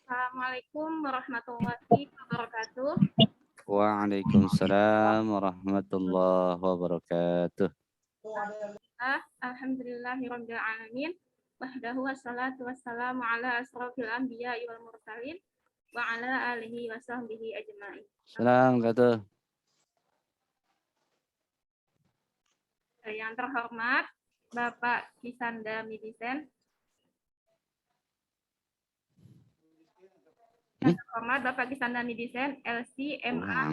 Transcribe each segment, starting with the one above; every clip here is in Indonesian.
Assalamualaikum warahmatullahi wabarakatuh. Waalaikumsalam warahmatullahi wabarakatuh. Alhamdulillahirabbil alamin. Wahdahu wassalatu wassalamu ala asrofil anbiya'i wal mursalin wa ala alihi wa sahbihi ajma'in. Salam kata. Yang terhormat Bapak Kisanda Midisen. Yang terhormat Bapak Kisanda Midisen, LC MA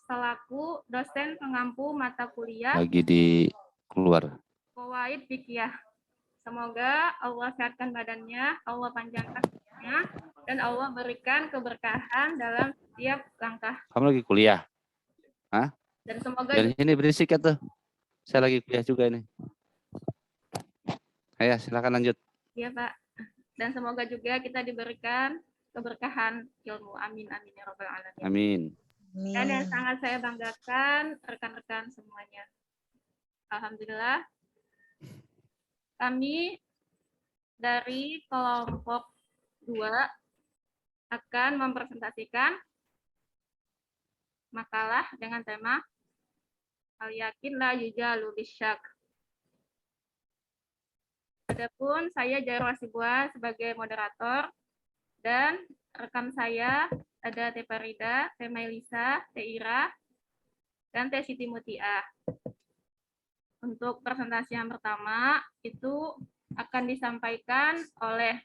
selaku dosen pengampu mata kuliah lagi di keluar. Qawaid Fiqhiyah. Semoga Allah sehatkan badannya, Allah panjangkan umurnya, dan Allah berikan keberkahan dalam setiap langkah. Kamu lagi kuliah? Hah? Dan semoga dari sini berisik ya tuh. Saya lagi kuliah juga ini. Ayo silakan lanjut. Iya Pak. Dan semoga juga kita diberikan keberkahan ilmu. Amin amin ya robbal alamin. Amin. Dan yang sangat saya banggakan rekan-rekan semuanya. Alhamdulillah. Kami dari kelompok 2 akan mempresentasikan makalah dengan tema Al-yakin la yujalu bisyak. Adapun saya Jarwa Sibuan sebagai moderator dan rekan saya ada Teh Farida, Teh Mailisa, Teh Ira, dan Teh Siti Mutia. Untuk presentasi yang pertama itu akan disampaikan oleh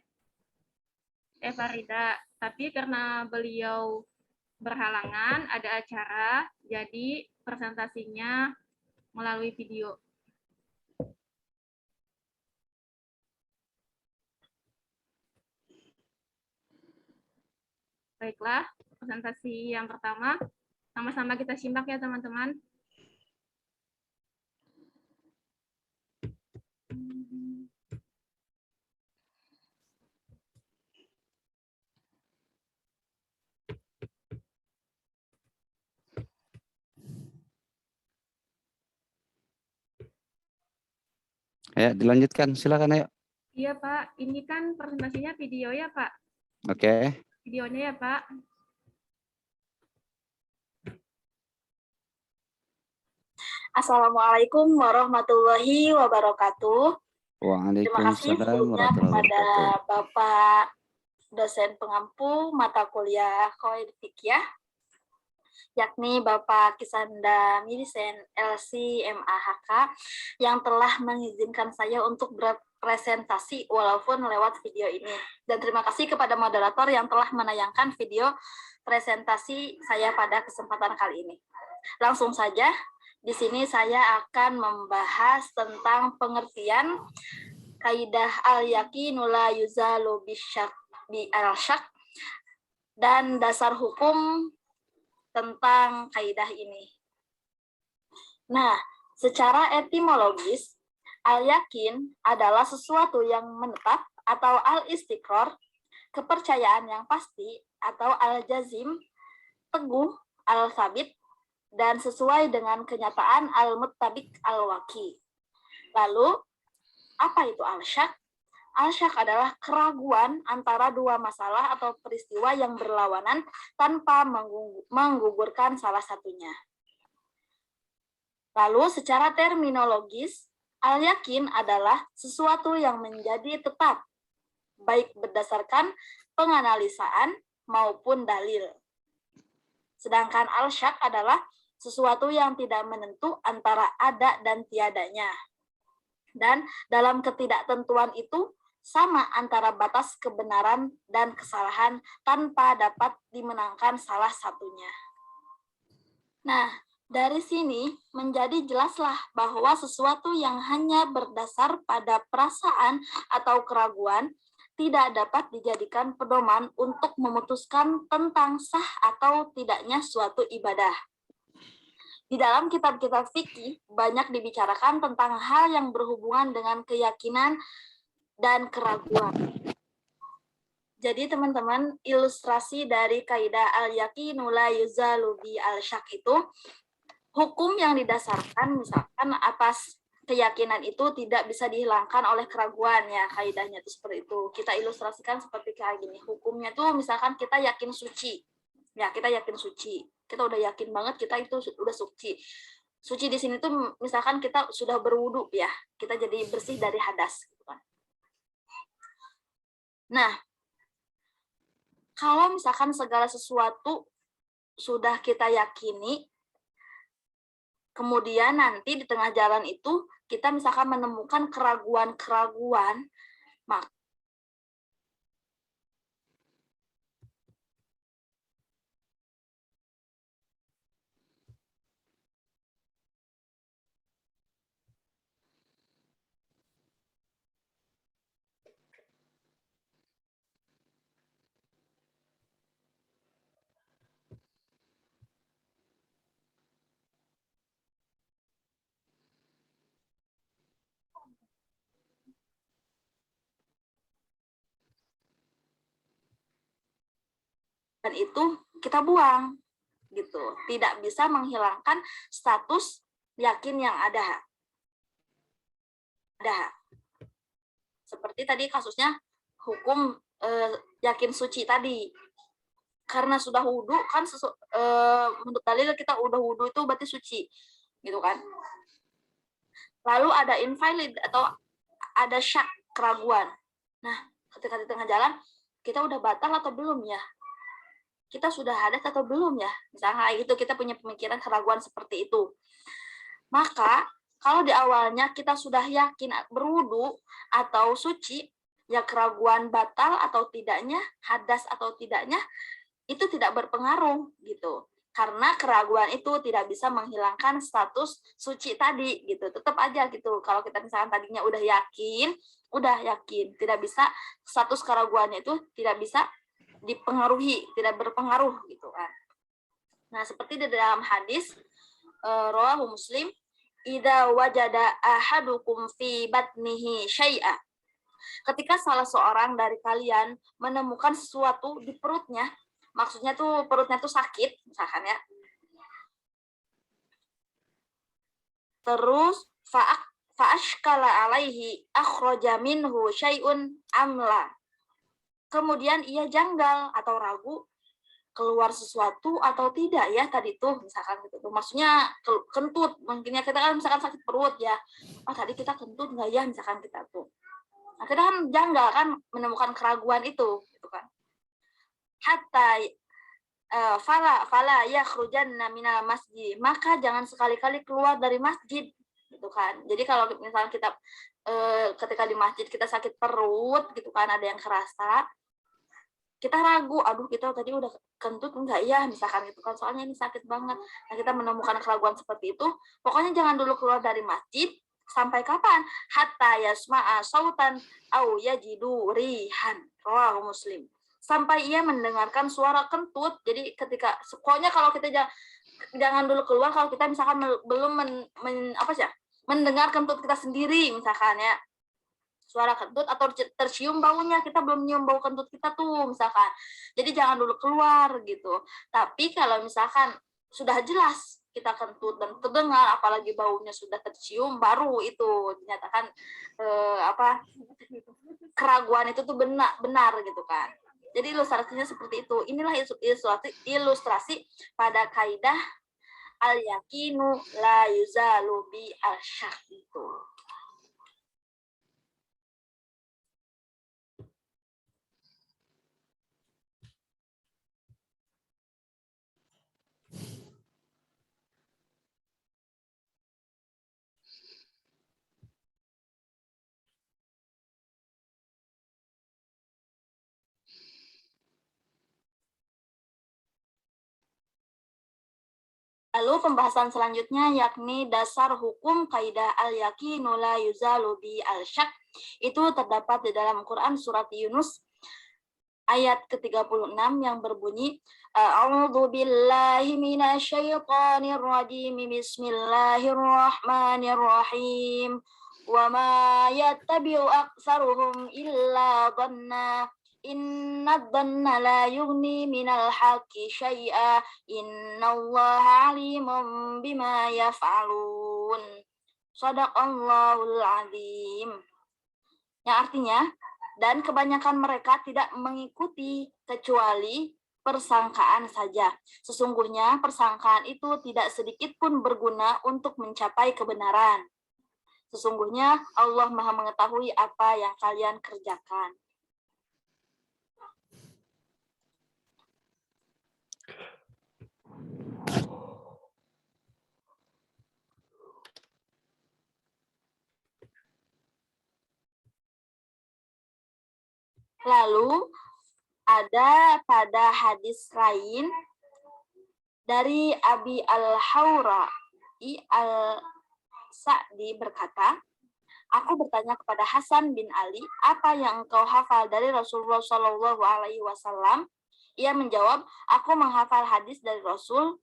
Teh Farida, tapi karena beliau berhalangan ada acara, jadi presentasinya melalui video. Baiklah, presentasi yang pertama, sama-sama kita simak ya teman-teman. Ayo dilanjutkan, silakan ayo. Iya Pak, ini kan presentasinya video ya Pak. Oke. Videonya ya Pak. Assalamualaikum warahmatullahi wabarakatuh. Terima kasih Waalaikumsalam sebelumnya kepada Bapak dosen pengampu mata kuliah Qawaid Fiqhiyah, yakni Bapak Kisanda Midisen LC MAHK, yang telah mengizinkan saya untuk berpresentasi walaupun lewat video ini. Dan terima kasih kepada moderator yang telah menayangkan video presentasi saya pada kesempatan kali ini. Langsung saja, di sini saya akan membahas tentang pengertian kaidah al-yaqinu la yuzalu bi al-syak dan dasar hukum tentang kaidah ini. Nah, secara etimologis, al-yakin adalah sesuatu yang menetap atau al-istiqrar, kepercayaan yang pasti, atau al-jazim, teguh, al-sabit, dan sesuai dengan kenyataan al-muttabiq al-waqi. Lalu, apa itu al-syak? Al-syak adalah keraguan antara dua masalah atau peristiwa yang berlawanan tanpa menggugurkan salah satunya. Lalu, secara terminologis, al-yakin adalah sesuatu yang menjadi tetap, baik berdasarkan penganalisaan maupun dalil. Sedangkan al-syak adalah sesuatu yang tidak menentu antara ada dan tiadanya. Dan dalam ketidaktentuan itu sama antara batas kebenaran dan kesalahan tanpa dapat dimenangkan salah satunya. Nah, dari sini menjadi jelaslah bahwa sesuatu yang hanya berdasar pada perasaan atau keraguan tidak dapat dijadikan pedoman untuk memutuskan tentang sah atau tidaknya suatu ibadah. Di dalam kitab-kitab fikih banyak dibicarakan tentang hal yang berhubungan dengan keyakinan dan keraguan. Jadi teman-teman, ilustrasi dari kaidah al-yaqinu la yuzalu bi al-syak itu hukum yang didasarkan misalkan atas keyakinan itu tidak bisa dihilangkan oleh keraguan ya, kaidahnya itu seperti itu. Kita ilustrasikan seperti kayak gini. Hukumnya tuh misalkan kita yakin suci. Ya, kita yakin suci. Kita udah yakin banget kita itu udah suci. Suci di sini tuh misalkan kita sudah berwudu ya. Kita jadi bersih dari hadas gitu kan. Nah, kalau misalkan segala sesuatu sudah kita yakini, kemudian nanti di tengah jalan itu kita misalkan menemukan keraguan-keraguan, maka dan itu kita buang gitu. Tidak bisa menghilangkan status yakin yang ada. Seperti tadi kasusnya hukum yakin suci tadi. Karena sudah wudhu kan menurut dalil kita udah wudhu itu berarti suci gitu kan. Lalu ada invalid atau ada syak, keraguan. Nah, ketika di tengah jalan kita udah batal atau belum ya? Kita sudah hadas atau belum ya? Misalnya itu kita punya pemikiran keraguan seperti itu. Maka kalau di awalnya kita sudah yakin berwudu atau suci, ya keraguan batal atau tidaknya, hadas atau tidaknya, itu tidak berpengaruh gitu. Karena keraguan itu tidak bisa menghilangkan status suci tadi gitu. Tetap aja gitu. Kalau kita misalkan tadinya udah yakin, tidak bisa, status keraguannya itu tidak bisa dipengaruhi, tidak berpengaruh gitu kan. Nah, seperti di dalam hadis rawahu Muslim, idza wajada ahadukum fi batnihi syai'a. Ketika salah seorang dari kalian menemukan sesuatu di perutnya, maksudnya tuh perutnya tuh sakit misalkan ya. Terus fa'ashkala alaihi akhraja minhu syai'un amla. Kemudian ia janggal atau ragu keluar sesuatu atau tidak ya tadi tuh misalkan gitu tuh. Maksudnya kentut, mungkinnya kita kan misalkan sakit perut ya. Oh tadi kita kentut nggak ya misalkan kita tuh. Nah, kita kan janggal kan menemukan keraguan itu gitu kan. Hatta fala yakhrujanna minal masjid, maka jangan sekali-kali keluar dari masjid gitu kan. Jadi kalau misalnya kita ketika di masjid kita sakit perut gitu kan, ada yang kerasa, kita ragu, aduh kita tadi udah kentut enggak ya misalkan gitu kan, soalnya ini sakit banget. Nah, kita menemukan keraguan seperti itu, pokoknya jangan dulu keluar dari masjid sampai kapan? Hatta yasma'a sautan au yajidu rihan, rawahu Muslim. Sampai ia mendengarkan suara kentut. Jadi ketika pokoknya kalau kita jangan dulu keluar kalau kita misalkan belum mendengar kentut kita sendiri misalkan ya. Suara kentut atau tercium baunya, kita belum nyium bau kentut kita tuh misalkan. Jadi jangan dulu keluar gitu. Tapi kalau misalkan sudah jelas kita kentut dan terdengar, apalagi baunya sudah tercium, baru itu dinyatakan keraguan itu tuh benar gitu kan. Jadi ilustrasinya seperti itu. Inilah ilustrasi pada kaidah al-yakinu la yuzalu bi al-syak itu. Lalu pembahasan selanjutnya yakni dasar hukum kaidah al-yakinu la yuzalu bi al-syak. Itu terdapat di dalam Quran surat Yunus ayat ke-36 yang berbunyi A'udzu billahi minasyaitonir rajim. Bismillahirrahmanirrahim. Wa ma yattabi'u aktsaruhum illa dhanna. Inna dhanna la yughni minal haqqi syai'a. Innallaha alimun bima yaf'alun. Shadaqallahul adzim. Yang artinya, dan kebanyakan mereka tidak mengikuti kecuali persangkaan saja. Sesungguhnya persangkaan itu tidak sedikit pun berguna untuk mencapai kebenaran. Sesungguhnya Allah Maha mengetahui apa yang kalian kerjakan. Lalu ada pada hadis lain dari Abi Al-Hawra'i Al-Sa'di berkata, aku bertanya kepada Hasan bin Ali, apa yang engkau hafal dari Rasulullah Shallallahu Alaihi Wasallam? Ia menjawab, aku menghafal hadis dari Rasul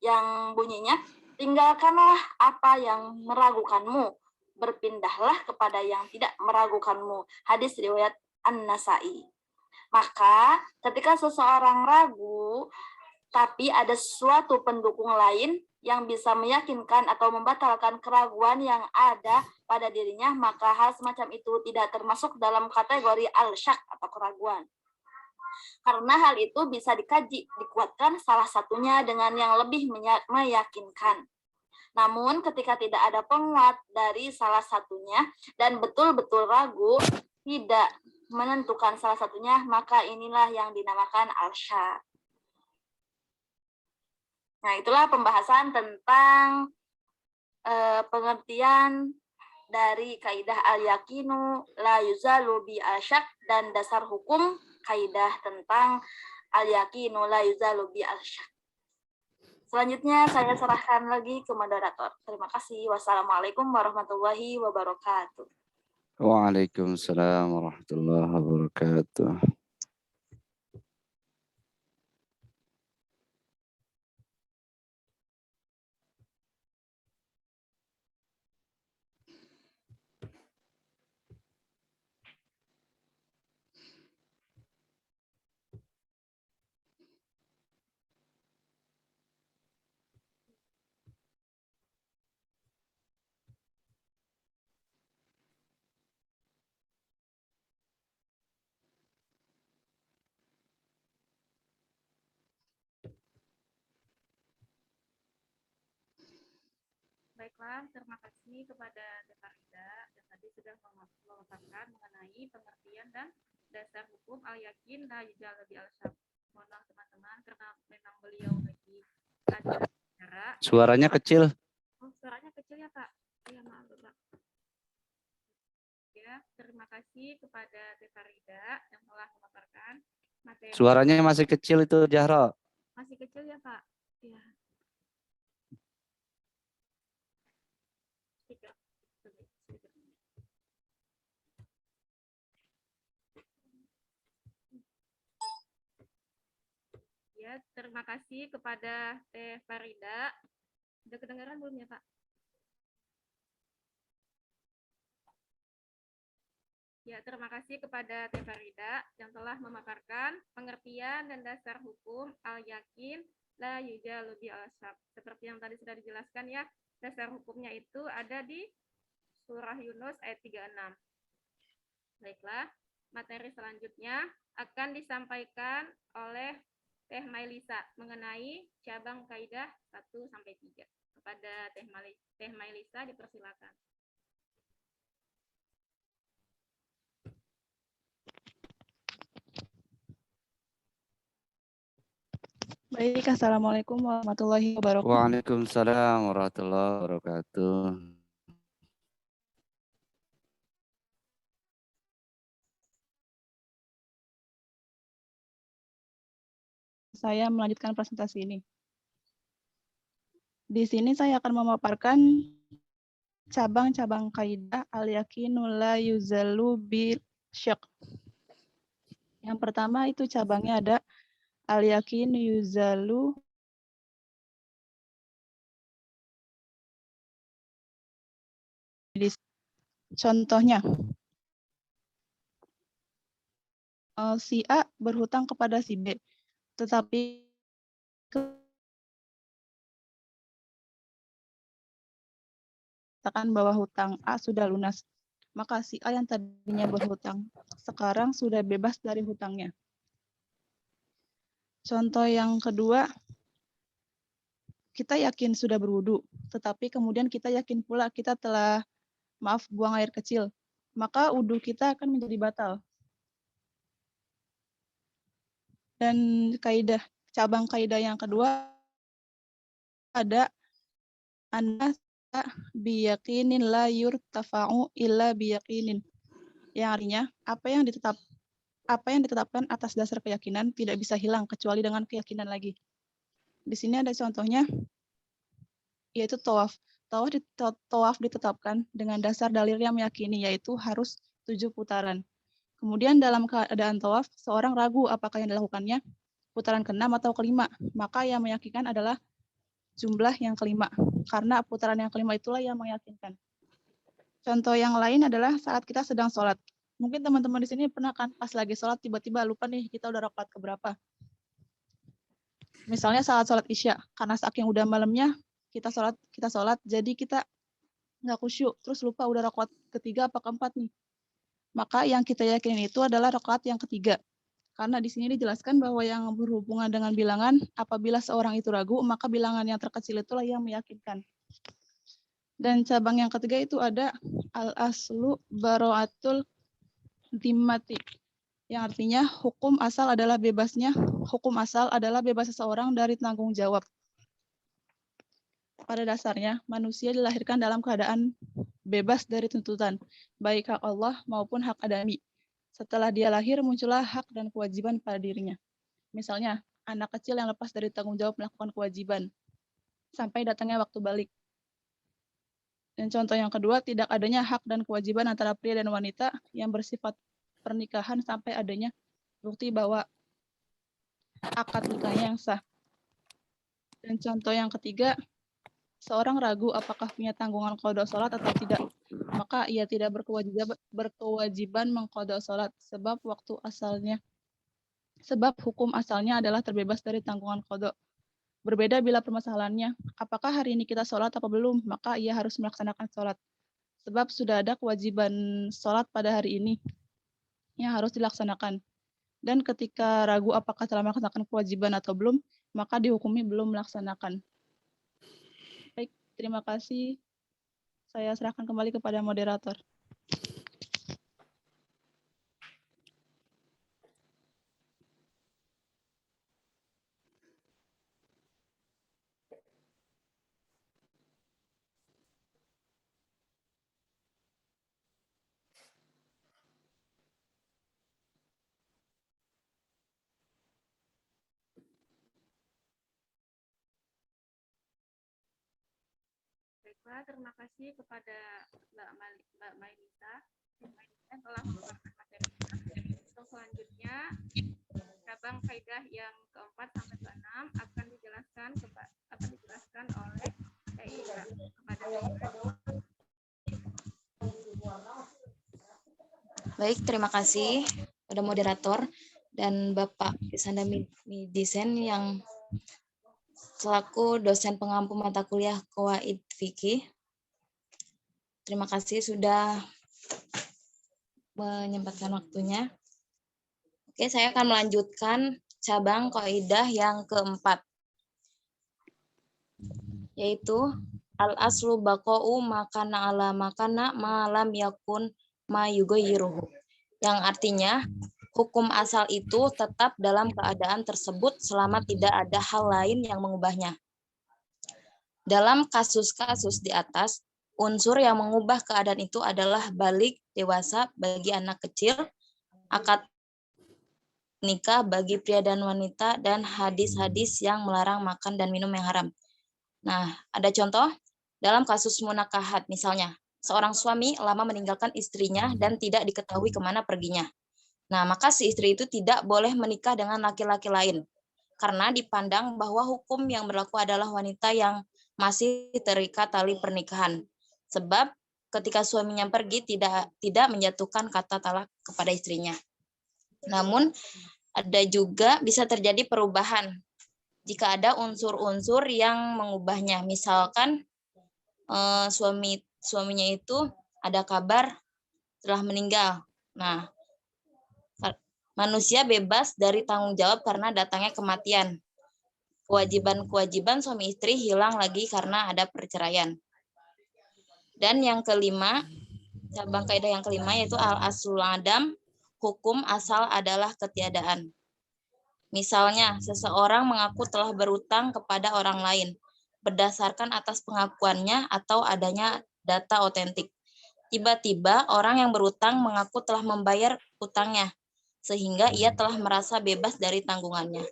yang bunyinya, tinggalkanlah apa yang meragukanmu, berpindahlah kepada yang tidak meragukanmu. Hadis riwayat An-Nasai. Maka ketika seseorang ragu, tapi ada suatu pendukung lain yang bisa meyakinkan atau membatalkan keraguan yang ada pada dirinya, maka hal semacam itu tidak termasuk dalam kategori al-syak atau keraguan. Karena hal itu bisa dikaji, dikuatkan salah satunya dengan yang lebih meyakinkan. Namun ketika tidak ada penguat dari salah satunya dan betul-betul ragu, tidak menentukan salah satunya, maka inilah yang dinamakan al-syak. Nah, itulah pembahasan tentang pengertian dari kaidah al-yakinu la yuzalu bi al-syak dan dasar hukum kaidah tentang al-yakinu la yuzalu bi al-syak. Selanjutnya saya serahkan lagi ke moderator. Terima kasih. Wassalamualaikum warahmatullahi wabarakatuh. Waalaikumsalam warahmatullahi wabarakatuh. Baiklah, terima kasih kepada Dekarida yang tadi sudah memaparkan mengenai pengertian dan dasar hukum al-yakin la yujal bi al-syak. Mohon maaf teman-teman karena memang beliau lagi ada acara. Suaranya kecil. Oh, suaranya kecil ya, Pak. Ya, maaf, Pak. Ya, terima kasih kepada Dekarida yang telah memaparkan materi. Suaranya masih kecil itu, Jahro. Masih kecil ya, Pak? Ya. Ya, terima kasih kepada Teh Farida. Sudah kedengaran belum ya, Pak? Ya, terima kasih kepada Teh Farida yang telah memaparkan pengertian dan dasar hukum al-yakin la yujalu bi al-syak. Seperti yang tadi sudah dijelaskan ya, dasar hukumnya itu ada di surah Yunus ayat 36. Baiklah, materi selanjutnya akan disampaikan oleh Teh Mailisa mengenai cabang kaidah 1 sampai 3. Kepada Teh Mailisa dipersilakan. Baik, Assalamualaikum warahmatullahi wabarakatuh. Waalaikumsalam warahmatullahi wabarakatuh. Saya melanjutkan presentasi ini. Di sini saya akan memaparkan cabang-cabang kaidah al-yakinu la yuzalu bil syak. Yang pertama itu cabangnya ada al-yakinu yuzalu contohnya si A berhutang kepada si B, tetapi menyatakan bahwa hutang A sudah lunas, maka si A yang tadinya berhutang sekarang sudah bebas dari hutangnya. Contoh yang kedua, kita yakin sudah berwudu, tetapi kemudian kita yakin pula kita telah, buang air kecil, maka wudu kita akan menjadi batal. Dan cabang kaidah yang kedua ada anna biyaqinin la yurtafa'u illa biyaqinin. Yang artinya apa yang ditetapkan atas dasar keyakinan tidak bisa hilang kecuali dengan keyakinan lagi. Di sini ada contohnya, yaitu tawaf. Tawaf ditetapkan dengan dasar dalil yang meyakini, yaitu harus 7 putaran. Kemudian dalam keadaan tawaf, seorang ragu apakah yang dilakukannya putaran ke-6 atau ke-5. Maka yang meyakinkan adalah jumlah yang ke-5. Karena putaran yang ke-5 itulah yang meyakinkan. Contoh yang lain adalah saat kita sedang sholat. Mungkin teman-teman di sini pernah kan pas lagi sholat tiba-tiba lupa nih kita udah rakaat keberapa. Misalnya saat sholat isya, karena saking udah malamnya kita sholat, jadi kita nggak khusyuk, terus lupa udah rakaat ketiga apa keempat nih. Maka yang kita yakinin itu adalah rakaat yang ketiga. Karena di sini dijelaskan bahwa yang berhubungan dengan bilangan, apabila seorang itu ragu, maka bilangan yang terkecil itulah yang meyakinkan. Dan cabang yang ketiga itu ada al-aslu bara'atul dhimmati, yang artinya hukum asal adalah bebas seseorang dari tanggung jawab. Pada dasarnya, manusia dilahirkan dalam keadaan bebas dari tuntutan, baik hak Allah maupun hak adami. Setelah dia lahir, muncullah hak dan kewajiban pada dirinya. Misalnya, anak kecil yang lepas dari tanggung jawab melakukan kewajiban, sampai datangnya waktu balik. Dan contoh yang kedua, tidak adanya hak dan kewajiban antara pria dan wanita yang bersifat pernikahan sampai adanya bukti bahwa akad nikahnya yang sah. Dan contoh yang ketiga, seorang ragu apakah punya tanggungan qada sholat atau tidak, maka ia tidak berkewajiban mengqada sholat sebab hukum asalnya adalah terbebas dari tanggungan qada. Berbeda bila permasalahannya, apakah hari ini kita sholat atau belum, maka ia harus melaksanakan sholat. Sebab sudah ada kewajiban sholat pada hari ini yang harus dilaksanakan. Dan ketika ragu apakah telah melaksanakan kewajiban atau belum, maka dihukumi belum melaksanakan. Baik, terima kasih. Saya serahkan kembali kepada moderator. Baiklah, terima kasih kepada Mbak Mailisa yang telah memaparkan materi. Untuk selanjutnya, cabang kaidah yang keempat sampai ke-6 akan dijelaskan oleh Ida kepada Baik, terima kasih pada moderator dan Bapak Kisanda Midisen yang selaku dosen pengampu mata kuliah Qawaid Fikih. Terima kasih sudah menyempatkan waktunya. Oke, saya akan melanjutkan cabang kaidah yang keempat, yaitu al-aslu baqa'u makana ala makana malam yakun ma yughayyiruhu, yang artinya hukum asal itu tetap dalam keadaan tersebut selama tidak ada hal lain yang mengubahnya. Dalam kasus-kasus di atas, unsur yang mengubah keadaan itu adalah balik dewasa bagi anak kecil, akad nikah bagi pria dan wanita, dan hadis-hadis yang melarang makan dan minum yang haram. Nah, ada contoh dalam kasus munakahat, misalnya, seorang suami lama meninggalkan istrinya dan tidak diketahui kemana perginya. Nah, maka si istri itu tidak boleh menikah dengan laki-laki lain, karena dipandang bahwa hukum yang berlaku adalah wanita yang masih terikat tali pernikahan. Sebab ketika suaminya pergi tidak menjatuhkan kata talak kepada istrinya. Namun ada juga bisa terjadi perubahan jika ada unsur-unsur yang mengubahnya. Misalkan suaminya itu ada kabar telah meninggal. Nah, manusia bebas dari tanggung jawab karena datangnya kematian. Kewajiban-kewajiban suami istri hilang lagi karena ada perceraian. Dan yang kelima, cabang kaidah yang kelima yaitu al-aslul adam, hukum asal adalah ketiadaan. Misalnya, seseorang mengaku telah berutang kepada orang lain berdasarkan atas pengakuannya atau adanya data otentik. Tiba-tiba orang yang berutang mengaku telah membayar utangnya, sehingga ia telah merasa bebas dari tanggungannya.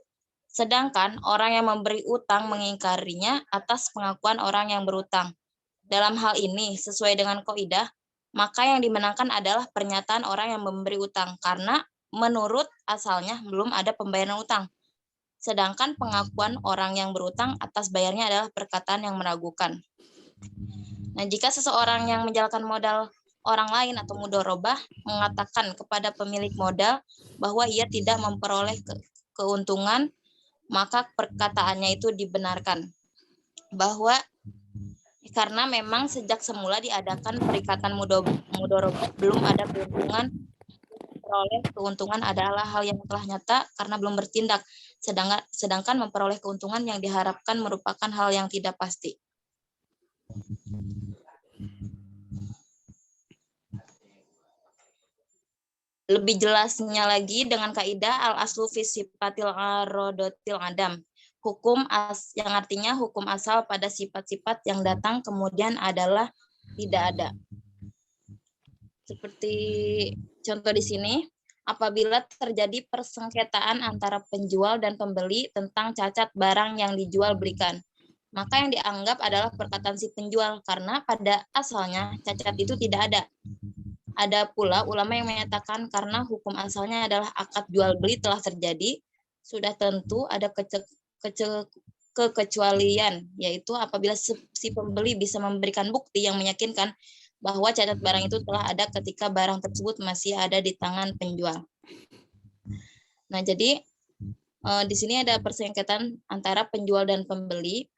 Sedangkan orang yang memberi utang mengingkarinya atas pengakuan orang yang berutang. Dalam hal ini, sesuai dengan kaidah, maka yang dimenangkan adalah pernyataan orang yang memberi utang, karena menurut asalnya belum ada pembayaran utang. Sedangkan pengakuan orang yang berutang atas bayarnya adalah perkataan yang meragukan. Nah, jika seseorang yang menjalankan modal orang lain atau mudharabah mengatakan kepada pemilik modal bahwa ia tidak memperoleh keuntungan, maka perkataannya itu dibenarkan. Bahwa karena memang sejak semula diadakan perikatan mudharabah belum ada keuntungan, memperoleh keuntungan adalah hal yang telah nyata karena belum bertindak, sedangkan memperoleh keuntungan yang diharapkan merupakan hal yang tidak pasti. Lebih jelasnya lagi dengan kaidah al-aslu fi sifatil arodotil adam. Hukum yang artinya hukum asal pada sifat-sifat yang datang kemudian adalah tidak ada. Seperti contoh di sini, apabila terjadi persengketaan antara penjual dan pembeli tentang cacat barang yang dijual belikan, maka yang dianggap adalah perkataan si penjual karena pada asalnya cacat itu tidak ada. Ada pula ulama yang menyatakan karena hukum asalnya adalah akad jual beli telah terjadi, sudah tentu ada kekecualian, yaitu apabila si pembeli bisa memberikan bukti yang meyakinkan bahwa cacat barang itu telah ada ketika barang tersebut masih ada di tangan penjual. Nah, jadi di sini ada persengketaan antara penjual dan pembeli.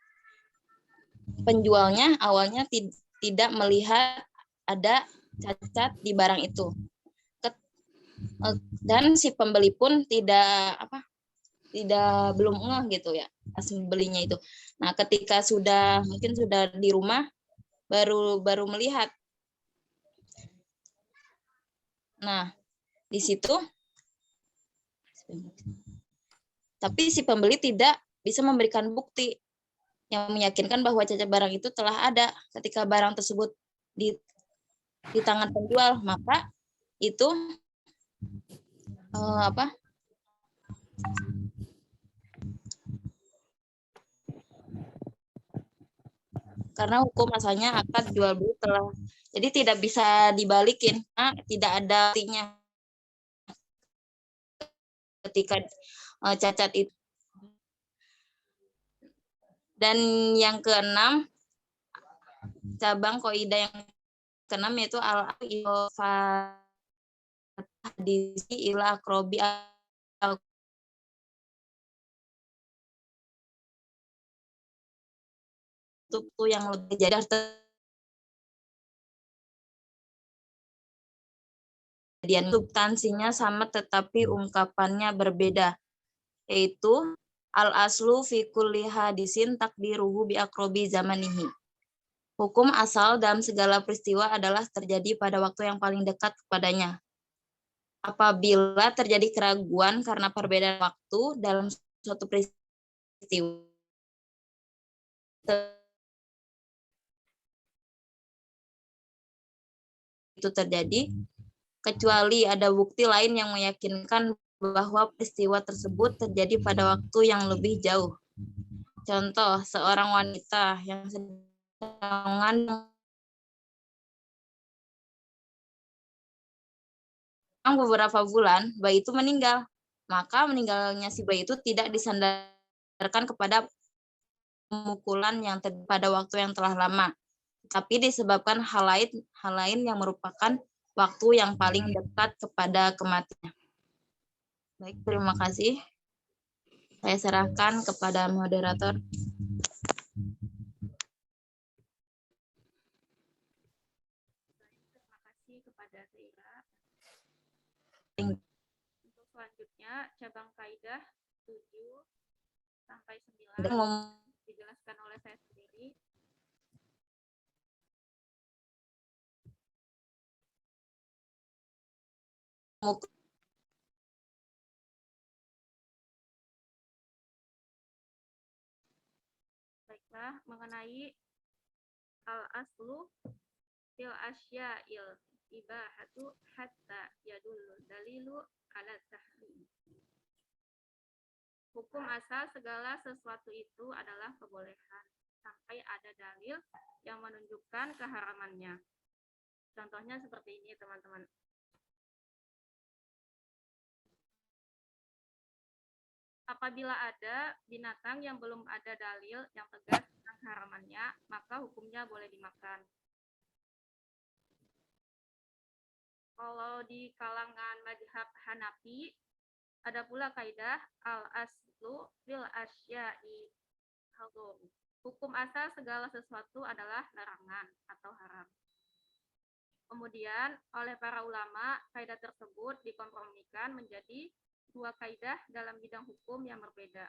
Penjualnya awalnya tidak melihat ada cacat di barang itu, dan si pembeli pun belum ngeh gitu ya pas belinya itu. Nah, ketika mungkin sudah di rumah baru melihat. Nah, di situ tapi si pembeli tidak bisa memberikan bukti yang meyakinkan bahwa cacat barang itu telah ada ketika barang tersebut di tangan penjual, maka itu karena hukum asalnya akad jual beli telah, jadi tidak bisa dibalikin, tidak ada artinya ketika cacat itu. Dan yang keenam, cabang kaidah yang keenam yaitu al-hadisi ila akrobi itu yang lebih jadi substansinya sama tetapi ungkapannya berbeda, yaitu al-aslu fi kulli hadisin takdiruhu bi akrobi zamanihi. Hukum asal dalam segala peristiwa adalah terjadi pada waktu yang paling dekat kepadanya. Apabila terjadi keraguan karena perbedaan waktu dalam suatu peristiwa itu terjadi, kecuali ada bukti lain yang meyakinkan bahwa peristiwa tersebut terjadi pada waktu yang lebih jauh. Contoh, seorang wanita yang sedang beberapa bulan, bayi itu meninggal. Maka meninggalnya si bayi itu tidak disandarkan kepada pemukulan yang pada waktu yang telah lama, tapi disebabkan hal lain yang merupakan waktu yang paling dekat kepada kematian. Baik, terima kasih. Saya serahkan kepada moderator. Selanjutnya cabang kaidah 7 sampai 9 dijelaskan oleh saya sendiri. Baiklah, mengenai al-aslu fil asya'il ibahatu hatta yadullu dalilu ala tahrim. Hukum asal segala sesuatu itu adalah kebolehan sampai ada dalil yang menunjukkan keharamannya. Contohnya seperti ini, teman-teman. Apabila ada binatang yang belum ada dalil yang tegas tentang keharamannya, maka hukumnya boleh dimakan. Kalau di kalangan mazhab Hanafi, ada pula kaidah al-aslu fil asya'i hadur. Hukum asal segala sesuatu adalah larangan atau haram. Kemudian oleh para ulama, kaidah tersebut dikompromikan menjadi dua kaidah dalam bidang hukum yang berbeda,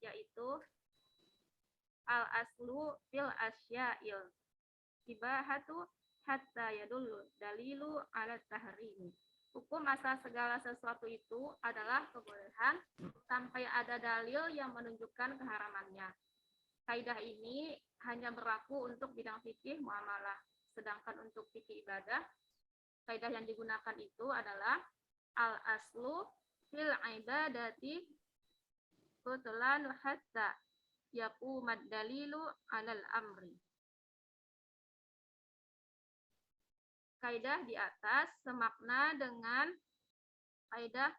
yaitu al-aslu fil asya'il ibahatu hatta yadullu dalilu ala tahrim. Hukum asal segala sesuatu itu adalah kebolehan sampai ada dalil yang menunjukkan keharamannya. Kaidah ini hanya berlaku untuk bidang fikih muamalah, sedangkan untuk fikih ibadah, kaidah yang digunakan itu adalah al-aslu fil ibadati butlan hatta yaqumad dalilu alal amri. Kaidah di atas semakna dengan kaidah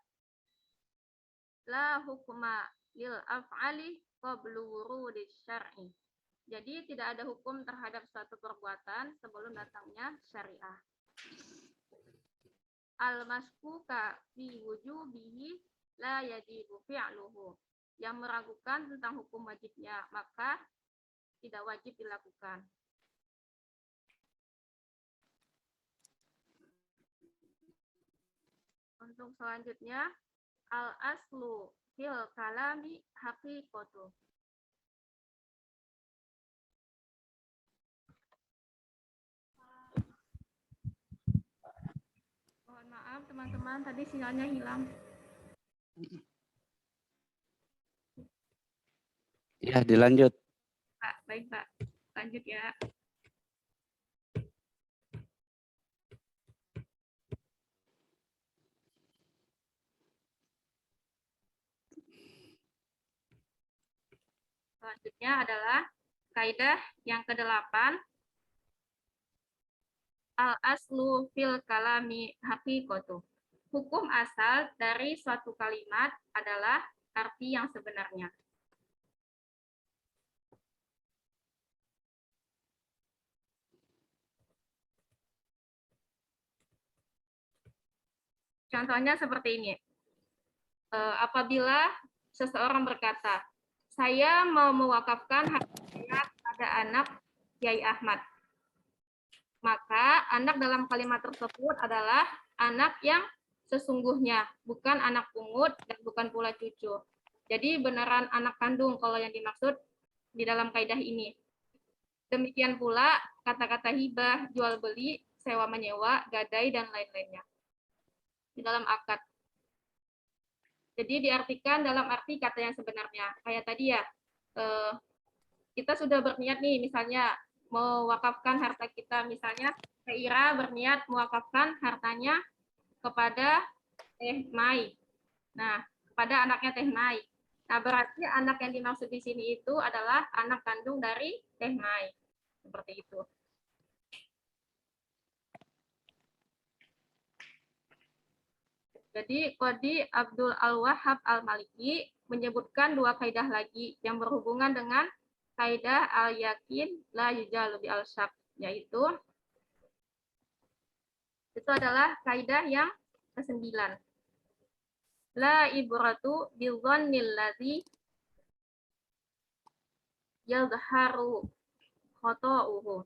la hukma lil af'ali qablu wurudis syar'i. Jadi tidak ada hukum terhadap suatu perbuatan sebelum datangnya syariah. Al-maskuka fi wujubihi la yajibu fi'luhu. Yang meragukan tentang hukum wajibnya, maka tidak wajib dilakukan. Untuk selanjutnya, al-aslu fil kalami haqiqatu. Mohon maaf teman-teman, tadi sinyalnya hilang. Ya, dilanjut. Pak, baik Pak. Lanjut ya. Selanjutnya adalah kaidah yang ke-8. Al-aslu fil kalami haqiqatu. Hukum asal dari suatu kalimat adalah arti yang sebenarnya. Contohnya seperti ini. Apabila seseorang berkata, saya mau mewakafkan harta saya pada anak Kiai Ahmad. Maka anak dalam kalimat tersebut adalah anak yang sesungguhnya, bukan anak pungut dan bukan pula cucu. Jadi beneran anak kandung kalau yang dimaksud di dalam kaidah ini. Demikian pula kata-kata hibah, jual beli, sewa menyewa, gadai, dan lain-lainnya di dalam akad. Jadi diartikan dalam arti kata yang sebenarnya. Kayak tadi ya, kita sudah berniat nih misalnya mewakafkan harta kita, misalnya Teh Ira berniat mewakafkan hartanya kepada Teh Mai. Nah, kepada anaknya Teh Mai. Nah, berarti anak yang dimaksud di sini itu adalah anak kandung dari Teh Mai. Seperti itu. Jadi, Qadi Abdul Al-Wahhab Al-Maliki menyebutkan dua kaidah lagi yang berhubungan dengan kaidah al-yakin la yujalu bi al-syak, yaitu itu adalah kaidah yang ke-9. La ibratu bi dhannil ladzi yadhharu khata'uhu.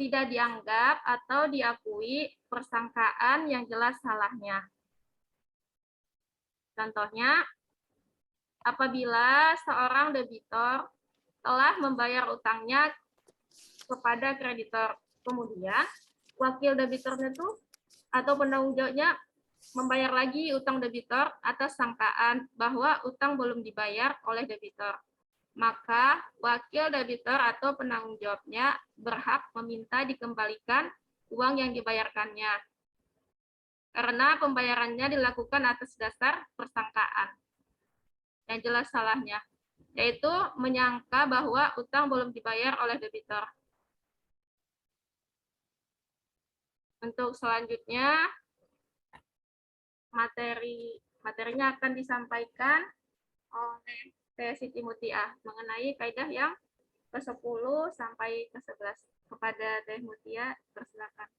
Tidak dianggap atau diakui persangkaan yang jelas salahnya. Contohnya, apabila seorang debitor telah membayar utangnya kepada kreditor, kemudian wakil debitornya itu atau penanggung jawabnya membayar lagi utang debitor atas sangkaan bahwa utang belum dibayar oleh debitor. Maka wakil debitor atau penanggung jawabnya berhak meminta dikembalikan uang yang dibayarkannya karena pembayarannya dilakukan atas dasar persangkaan. Yang jelas salahnya, yaitu menyangka bahwa utang belum dibayar oleh debitor. Untuk selanjutnya, materinya akan disampaikan oleh Teh Siti Mutiah mengenai kaidah yang ke-10 sampai ke-11. Kepada Teh Mutiah, persilakan.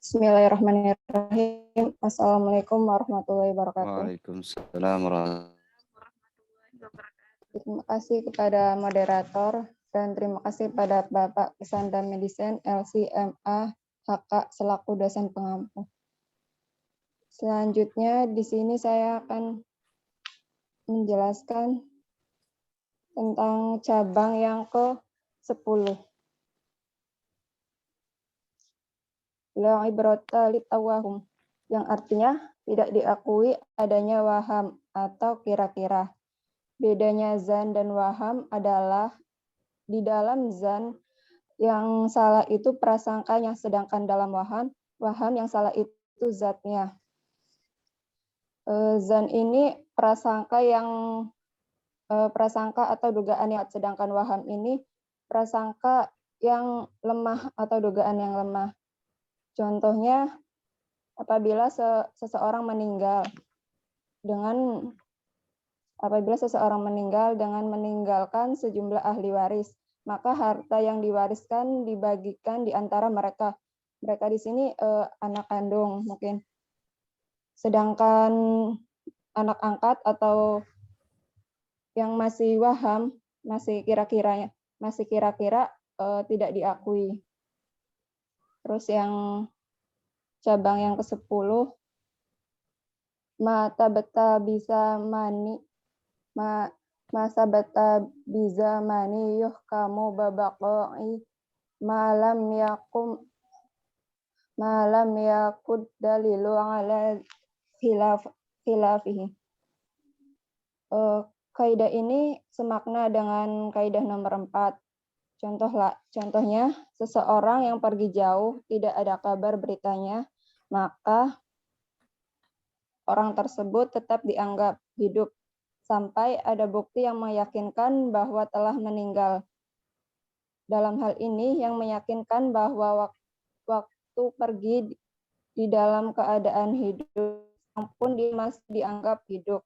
Bismillahirrahmanirrahim. Assalamualaikum warahmatullahi wabarakatuh. Waalaikumsalam warahmatullahi Warahmatullahi wabarakatuh. Terima kasih kepada moderator dan terima kasih pada Bapak Kisanda Medicine LCMA HK selaku dosen pengampu. Selanjutnya di sini saya akan menjelaskan tentang cabang yang ke-10. La ibrata litawahum, yang artinya tidak diakui adanya waham atau kira-kira. Bedanya zan dan waham adalah di dalam zan yang salah itu prasangkanya, sedangkan dalam waham yang salah itu zatnya. Zan ini prasangka atau dugaan yang, sedangkan waham ini prasangka yang lemah atau dugaan yang lemah. Contohnya, apabila seseorang meninggal dengan meninggalkan sejumlah ahli waris, maka harta yang diwariskan dibagikan di antara mereka. Mereka di sini anak kandung mungkin. Sedangkan anak angkat atau yang masih waham, masih kira-kira tidak diakui. Terus yang cabang yang ke-10, mata beta bisa mani, masa beta bisa mani yuh kamu babakoi malam yakud dalilu ala khilafihi. Kaidah ini semakna dengan kaidah nomor 4. Contohnya, seseorang yang pergi jauh, tidak ada kabar beritanya, maka orang tersebut tetap dianggap hidup sampai ada bukti yang meyakinkan bahwa telah meninggal. Dalam hal ini, yang meyakinkan bahwa waktu pergi di dalam keadaan hidup, pun dia masih dianggap hidup.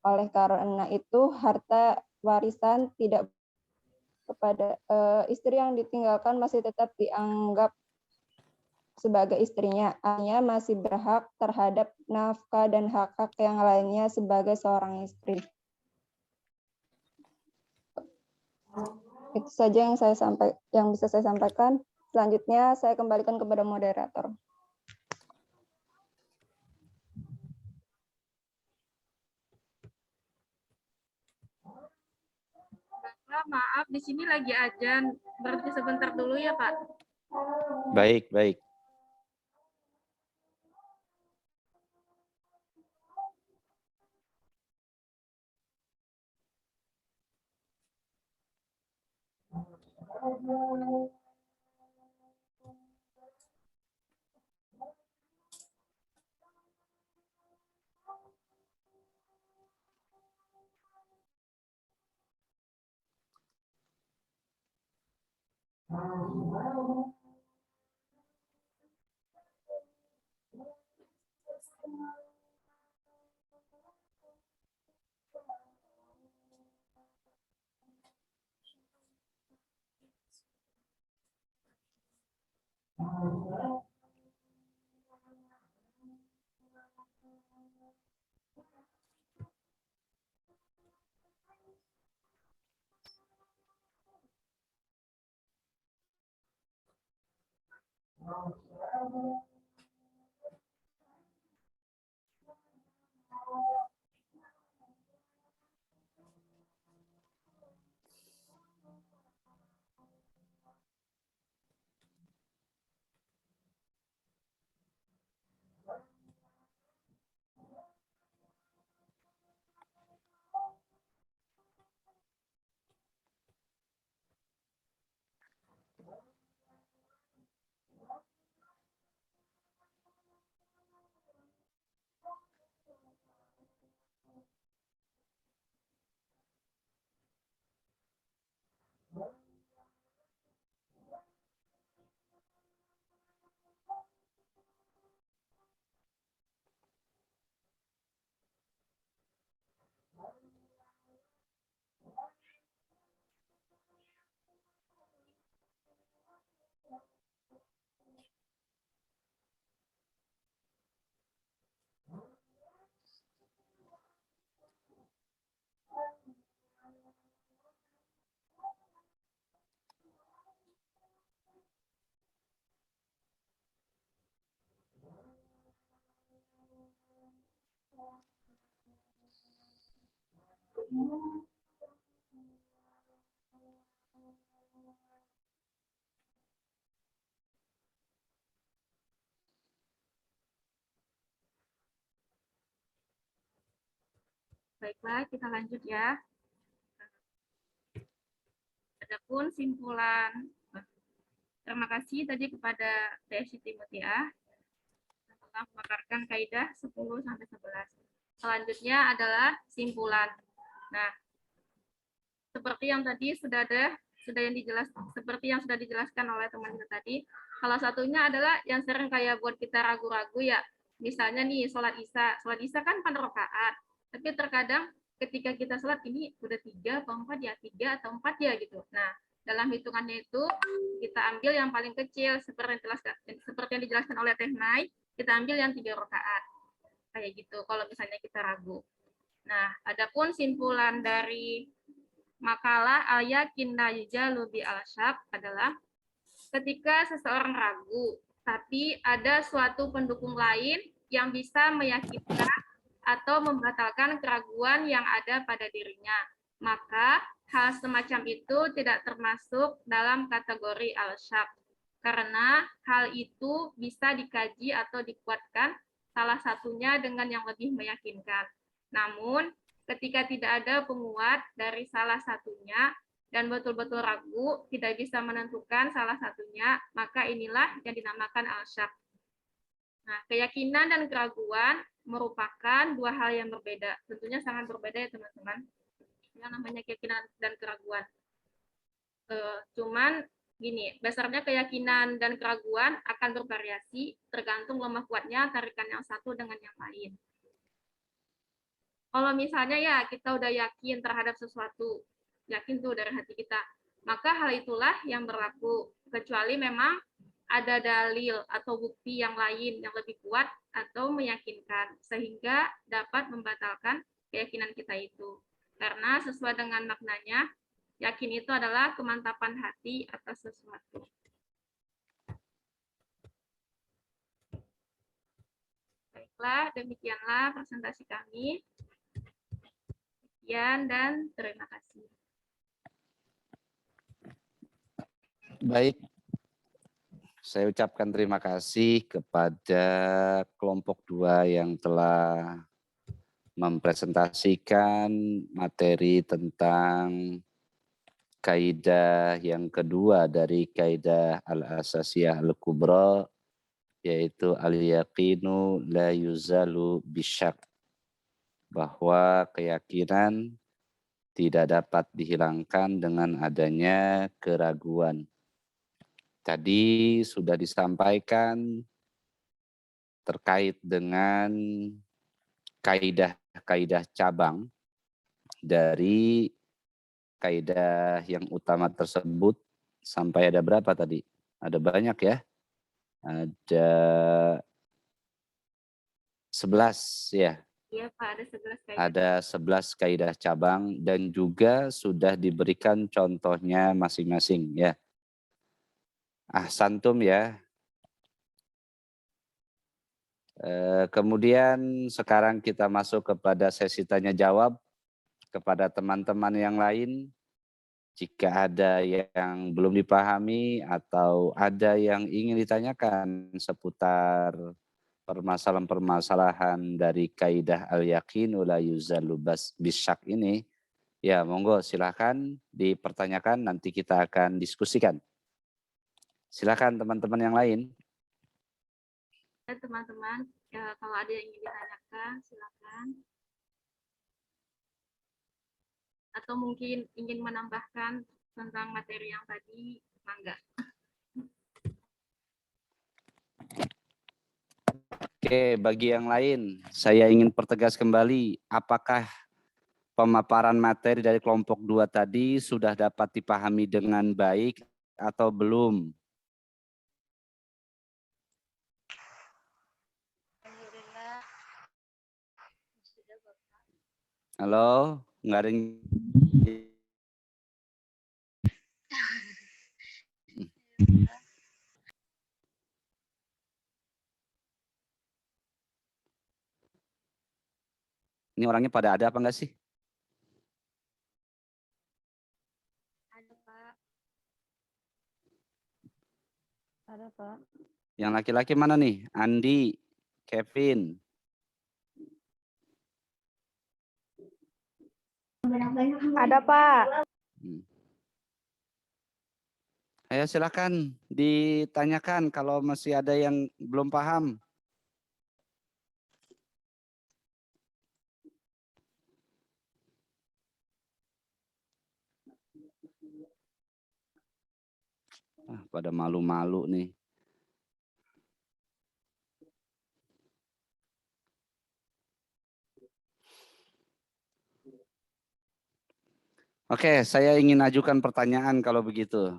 Oleh karena itu, harta warisan tidak kepada istri yang ditinggalkan masih tetap dianggap sebagai istrinya, hanya masih berhak terhadap nafkah dan hak-hak yang lainnya sebagai seorang istri. Itu saja yang bisa saya sampaikan. Selanjutnya saya kembalikan kepada moderator. Bapak, maaf, di sini lagi azan. Berhenti sebentar dulu ya, Pak. Baik, baik. Baiklah, kita lanjut ya. Adapun simpulan, terima kasih tadi kepada Teh Siti Mutia yang telah memaparkan kaidah 10-11. Selanjutnya adalah simpulan. Nah, seperti yang tadi sudah dijelaskan oleh teman kita tadi, salah satunya adalah yang sering kayak buat kita ragu-ragu ya. Misalnya nih sholat isya kan 4 rakaat, tapi terkadang ketika kita sholat ini udah 3 atau 4 ya, 3 atau 4 ya gitu. Nah, dalam hitungannya itu kita ambil yang paling kecil seperti yang dijelaskan oleh Teh Nai, kita ambil yang 3 rakaat. Kayak gitu kalau misalnya kita ragu. Nah, adapun simpulan dari makalah al-yakin la yujalu bi al-syak adalah ketika seseorang ragu, tapi ada suatu pendukung lain yang bisa meyakinkan atau membatalkan keraguan yang ada pada dirinya, maka hal semacam itu tidak termasuk dalam kategori al-syak, karena hal itu bisa dikaji atau dikuatkan salah satunya dengan yang lebih meyakinkan. Namun, ketika tidak ada penguat dari salah satunya dan betul-betul ragu, tidak bisa menentukan salah satunya, maka inilah yang dinamakan al-syak. Nah, keyakinan dan keraguan merupakan dua hal yang berbeda. Tentunya sangat berbeda ya teman-teman. Yang namanya keyakinan dan keraguan. Cuman gini, dasarnya keyakinan dan keraguan akan bervariasi tergantung lemah kuatnya tarikan yang satu dengan yang lain. Kalau misalnya ya kita udah yakin terhadap sesuatu, yakin tuh dari hati kita, maka hal itulah yang berlaku, kecuali memang ada dalil atau bukti yang lain yang lebih kuat atau meyakinkan, sehingga dapat membatalkan keyakinan kita itu. Karena sesuai dengan maknanya, yakin itu adalah kemantapan hati atas sesuatu. Baiklah, demikianlah presentasi kami. Sekian dan terima kasih. Baik, saya ucapkan terima kasih kepada kelompok 2 yang telah mempresentasikan materi tentang kaidah yang kedua dari kaidah al-asasiyah al-kubra, yaitu al-yaqinu la yuzalu bisyak, bahwa keyakinan tidak dapat dihilangkan dengan adanya keraguan. Tadi sudah disampaikan terkait dengan kaidah-kaidah cabang dari kaidah yang utama tersebut. Sampai ada berapa tadi? Ada banyak ya. Ada 11 ya. Iya Pak, ada 11 kaidah. Ada 11 kaidah cabang dan juga sudah diberikan contohnya masing-masing ya. Ahsantum ya. Kemudian sekarang kita masuk kepada sesi tanya jawab kepada teman-teman yang lain. Jika ada yang belum dipahami atau ada yang ingin ditanyakan seputar permasalahan-permasalahan dari kaidah al-yakin la yuzalu bisyak ini, ya monggo silahkan dipertanyakan, nanti kita akan diskusikan. Silakan teman-teman yang lain. Ya, teman-teman, ya, kalau ada yang ingin ditanyakan, silakan. Atau mungkin ingin menambahkan tentang materi yang tadi, mangga. Oke, bagi yang lain, saya ingin pertegas kembali, apakah pemaparan materi dari kelompok 2 tadi sudah dapat dipahami dengan baik atau belum? Halo, nggak ada yang... Ini orangnya pada ada apa enggak sih? Ada, Pak. Ada, Pak. Yang laki-laki mana nih? Andi, Kevin. Ada, Pak. Ayo silakan ditanyakan kalau masih ada yang belum paham. Pada malu-malu nih. Oke, saya ingin ajukan pertanyaan kalau begitu.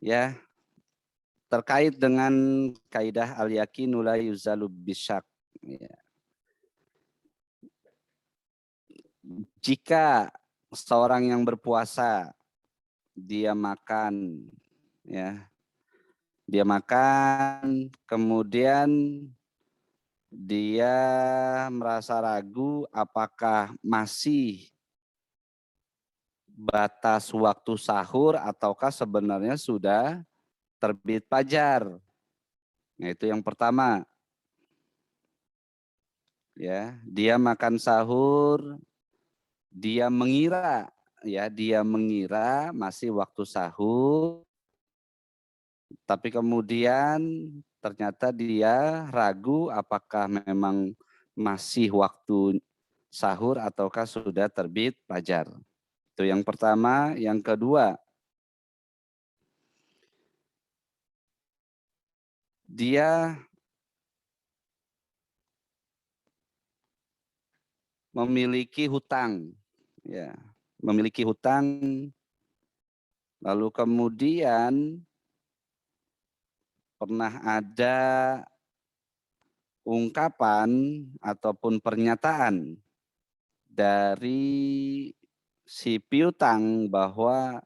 Ya, terkait dengan kaidah al-yaqinu la yuzalu bisyak. Ya. Jika seorang yang berpuasa, dia makan, ya, dia makan, kemudian dia merasa ragu apakah masih batas waktu sahur ataukah sebenarnya sudah terbit fajar. Nah, itu yang pertama. Ya, dia makan sahur, dia mengira masih waktu sahur, tapi kemudian ternyata dia ragu apakah memang masih waktu sahur ataukah sudah terbit fajar. Itu yang pertama. Yang kedua, dia memiliki hutang, ya, memiliki hutang, lalu kemudian pernah ada ungkapan ataupun pernyataan dari si piutang bahwa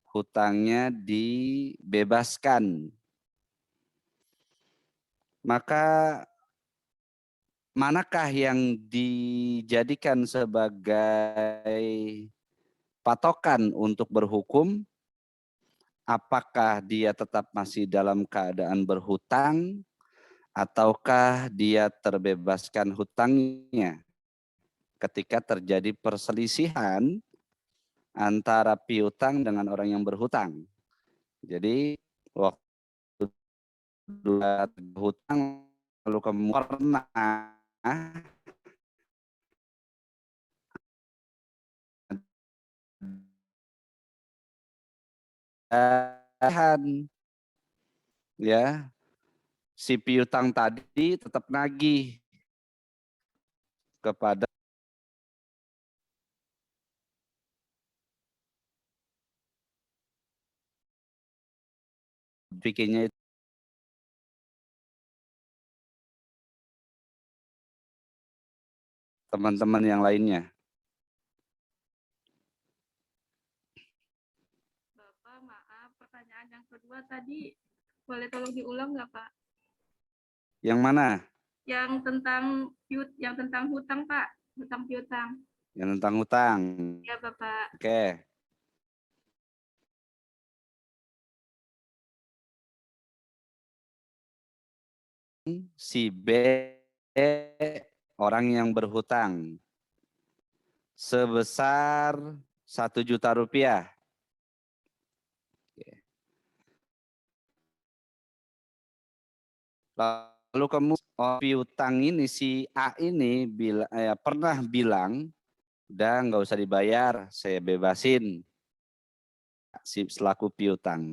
hutangnya dibebaskan. Maka manakah yang dijadikan sebagai patokan untuk berhukum? Apakah dia tetap masih dalam keadaan berhutang ataukah dia terbebaskan hutangnya? Ketika terjadi perselisihan antara piutang dengan orang yang berhutang. Jadi waktu dua hutang lalu kemudian ya, si piutang tadi tetap nagih kepada pikirnya itu teman-teman yang lainnya. Bapak, maaf, pertanyaan yang kedua tadi Boleh tolong diulang nggak, Pak? Yang mana? Yang tentang hutang, Pak. Hutang piutang. Yang tentang hutang. Ya, Bapak. Oke. Si B orang yang berhutang sebesar 1 juta rupiah. Lalu kemudian piutang ini si A ini pernah bilang, udah nggak usah dibayar, saya bebasin si selaku piutang.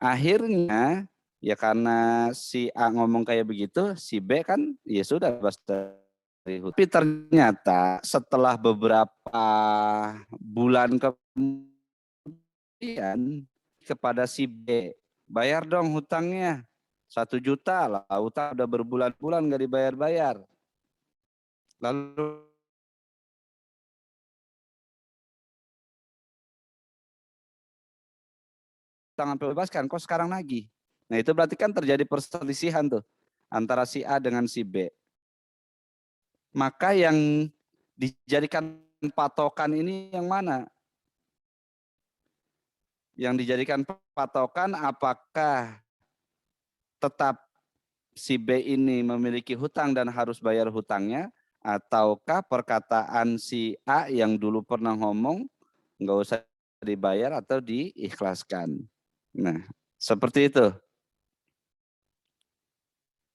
Akhirnya ya karena si A ngomong kayak begitu, si B kan ya sudah bebas dari hutang. Tapi ternyata setelah beberapa bulan kemudian kepada si B, bayar dong hutangnya 1 juta lah, hutang udah berbulan-bulan nggak dibayar-bayar. Lalu tangan bebaskan, kok sekarang lagi? Nah itu berarti kan terjadi perselisihan tuh antara si A dengan si B. Maka yang dijadikan patokan ini yang mana? Yang dijadikan patokan apakah tetap si B ini memiliki hutang dan harus bayar hutangnya, ataukah perkataan si A yang dulu pernah ngomong nggak usah dibayar atau diikhlaskan. Nah, seperti itu.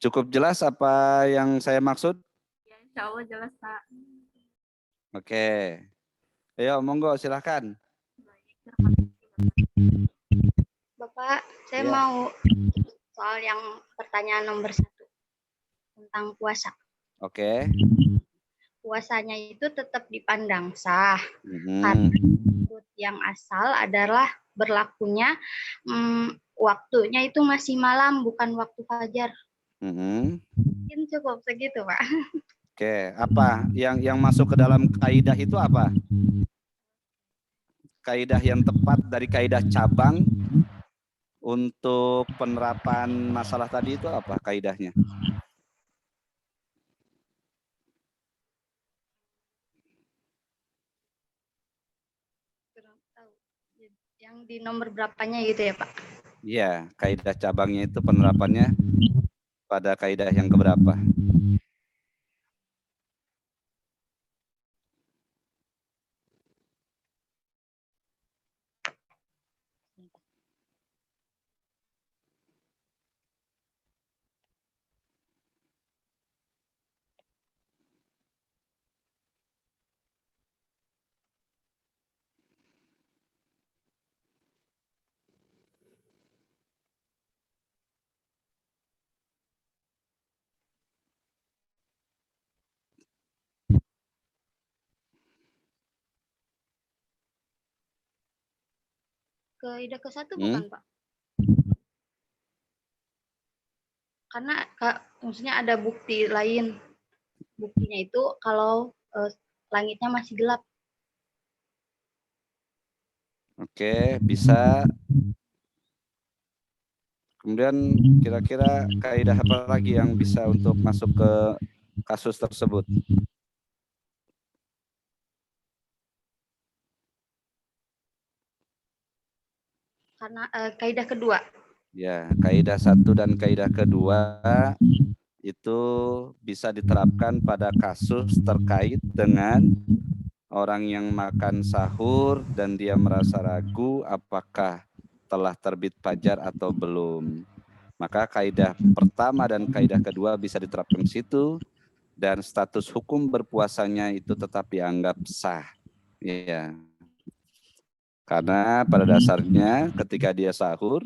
Cukup jelas apa yang saya maksud? Ya, insya Allah jelas, Pak. Oke. Ayo, monggo silahkan. Baik, terima kasih, Bapak. Bapak, saya Ya. mau soal yang pertanyaan nomor 1 tentang puasa. Oke. Puasanya itu tetap dipandang sah Mhm. karena menurut yang asal adalah berlakunya waktunya itu masih malam bukan waktu fajar. Mhm. Mungkin cukup segitu, Pak. Oke, apa yang masuk ke dalam kaidah itu apa? Kaidah yang tepat dari kaidah cabang untuk penerapan masalah tadi itu apa kaidahnya? Kurang tahu. Yang di nomor berapanya gitu ya, Pak? Iya, kaidah cabangnya itu penerapannya pada kaidah yang keberapa? Kaidah ke-1 bukan, Pak? Karena maksudnya ada bukti lain. Buktinya itu kalau langitnya masih gelap. Oke, bisa. Kemudian kira-kira kaidah apa lagi yang bisa untuk masuk ke kasus tersebut? Karena kaidah kedua. Ya, kaidah 1 dan kaidah kedua itu bisa diterapkan pada kasus terkait dengan orang yang makan sahur dan dia merasa ragu apakah telah terbit fajar atau belum. Maka kaidah pertama dan kaidah kedua bisa diterapkan di situ dan status hukum berpuasanya itu tetap dianggap sah. Ya. Karena pada dasarnya ketika dia sahur,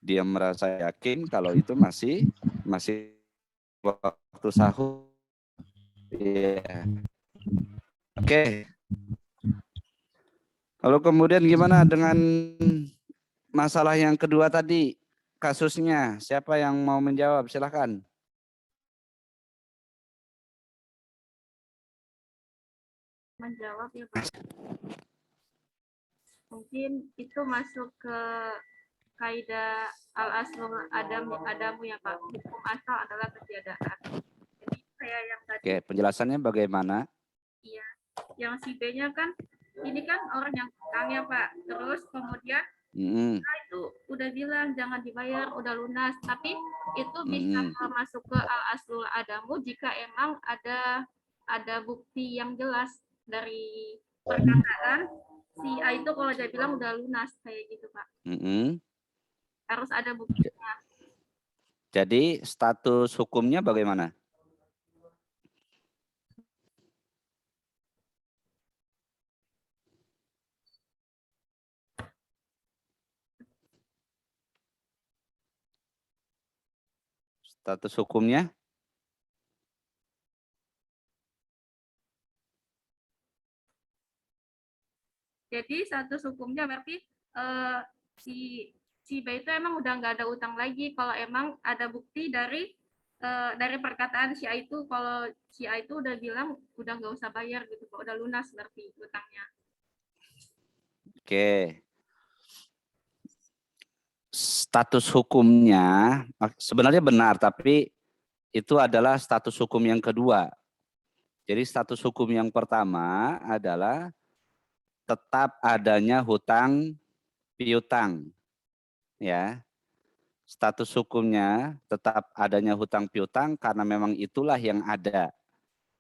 dia merasa yakin kalau itu masih waktu sahur. Iya. Oke. Lalu kemudian gimana dengan masalah yang kedua tadi, kasusnya? Siapa yang mau menjawab? Silakan. Menjawab ya, Pak. Mungkin mungkin itu masuk ke kaidah al-aslul adamu ya Pak. Hukum asal adalah ketiadaan. Jadi kayak yang tadi. Oke, penjelasannya bagaimana? Iya, yang si B-nya kan ini kan orang yang utang ya Pak. Terus kemudian itu udah bilang jangan dibayar, udah lunas. Tapi itu bisa masuk ke al-aslul adamu jika emang ada bukti yang jelas dari perkataan si A itu kalau dia bilang udah lunas kayak gitu Pak. Harus ada buktinya. Jadi status hukumnya bagaimana? Status hukumnya? Jadi status hukumnya berarti si B itu emang udah nggak ada utang lagi kalau emang ada bukti dari perkataan si A itu, kalau si A itu udah bilang udah nggak usah bayar gitu, udah lunas berarti utangnya. Oke. Status hukumnya sebenarnya benar, tapi itu adalah status hukum yang kedua. Jadi status hukum yang pertama adalah tetap adanya hutang piutang. Ya. Status hukumnya tetap adanya hutang piutang karena memang itulah yang ada.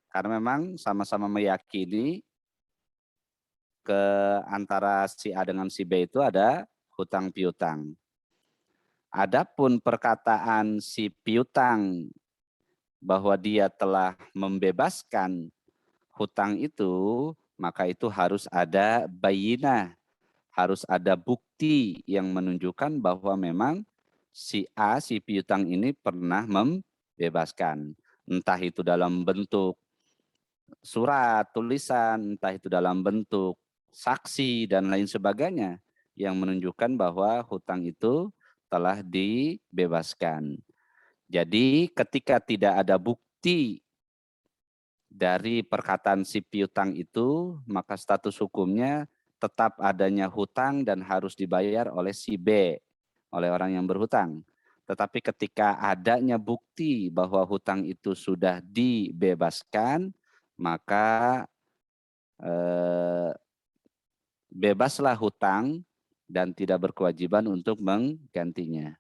Karena memang sama-sama meyakini ke antara si A dengan si B itu ada hutang piutang. Adapun perkataan si piutang bahwa dia telah membebaskan hutang itu, maka itu harus ada bayinah, harus ada bukti yang menunjukkan bahwa memang si A, si piutang ini pernah membebaskan. Entah itu dalam bentuk surat, tulisan, entah itu dalam bentuk saksi dan lain sebagainya yang menunjukkan bahwa hutang itu telah dibebaskan. Jadi ketika tidak ada bukti dari perkataan si piutang itu, maka status hukumnya tetap adanya hutang dan harus dibayar oleh si B, oleh orang yang berhutang. Tetapi ketika adanya bukti bahwa hutang itu sudah dibebaskan, maka bebaslah hutang dan tidak berkewajiban untuk menggantinya.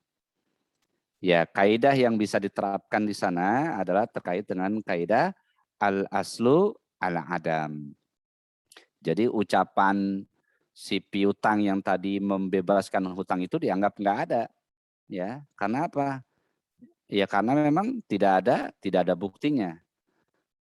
Ya, kaidah yang bisa diterapkan di sana adalah terkait dengan kaidah al-aslu al-adam. Jadi ucapan si piutang yang tadi membebaskan hutang itu dianggap nggak ada. Ya, karena apa? Ya karena memang tidak ada buktinya.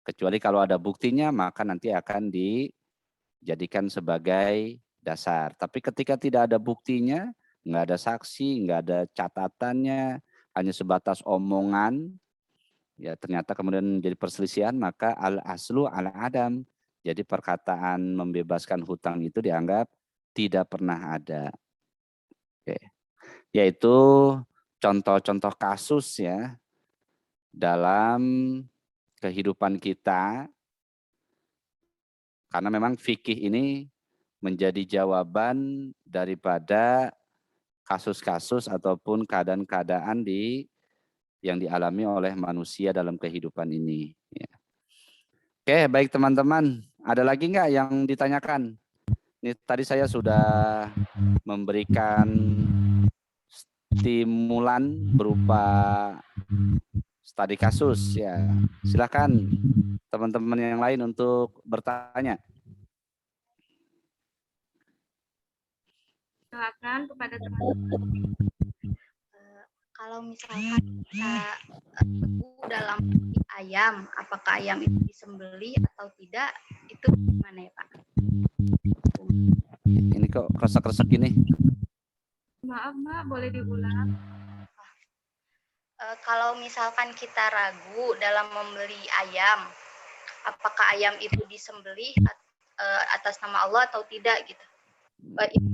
Kecuali kalau ada buktinya maka nanti akan dijadikan sebagai dasar. Tapi ketika tidak ada buktinya, nggak ada saksi, nggak ada catatannya, hanya sebatas omongan, ya ternyata kemudian menjadi perselisihan, maka al-aslu al-adam. Jadi perkataan membebaskan hutang itu dianggap tidak pernah ada. Oke. Yaitu contoh-contoh kasus ya dalam kehidupan kita, karena memang fikih ini menjadi jawaban daripada kasus-kasus ataupun keadaan-keadaan yang dialami oleh manusia dalam kehidupan ini. Ya. Oke, baik teman-teman. Ada lagi nggak yang ditanyakan? Ini tadi saya sudah memberikan stimulan berupa studi kasus. Ya, silakan teman-teman yang lain untuk bertanya. Silakan kepada teman-teman. Kalau misalkan kita dalam ayam, apakah ayam itu disembelih atau tidak, itu gimana ya Pak? Ini kok kresek-kresek gini? Maaf Mbak, boleh diulang? Kalau misalkan kita ragu dalam membeli ayam, apakah ayam itu disembelih atas nama Allah atau tidak gitu? Itu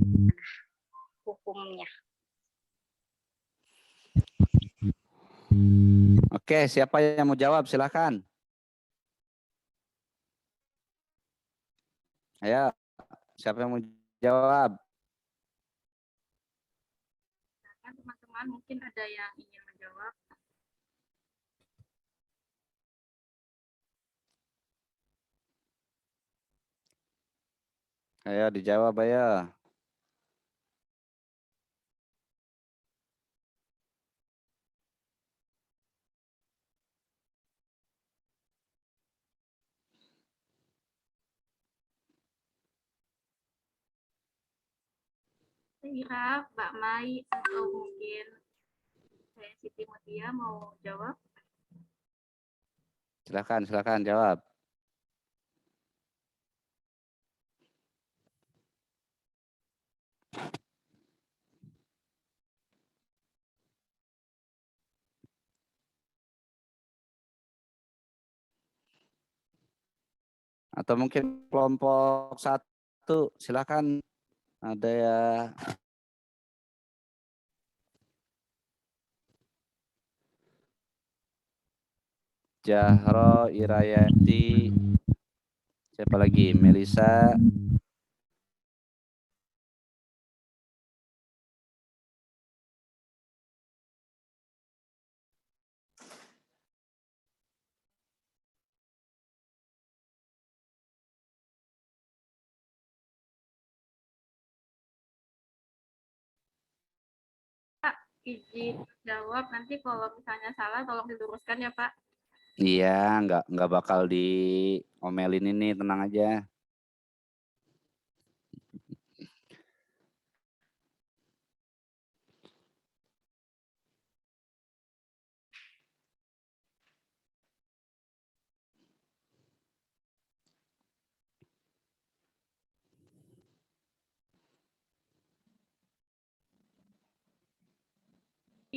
hukumnya. Oke, siapa yang mau jawab? Silakan. Ayo, siapa yang mau jawab? Silakan teman-teman, mungkin ada yang ingin menjawab. Ayo dijawab ayo. Saya kira Mbak Mai atau mungkin saya Siti Mutia mau jawab. Silakan jawab. Atau mungkin kelompok 1, silakan. Ada ya. Jahro, Irayati, siapa lagi? Melisa. Izin jawab, nanti kalau misalnya salah tolong diluruskan ya Pak. Iya, nggak bakal diomelin ini, tenang aja.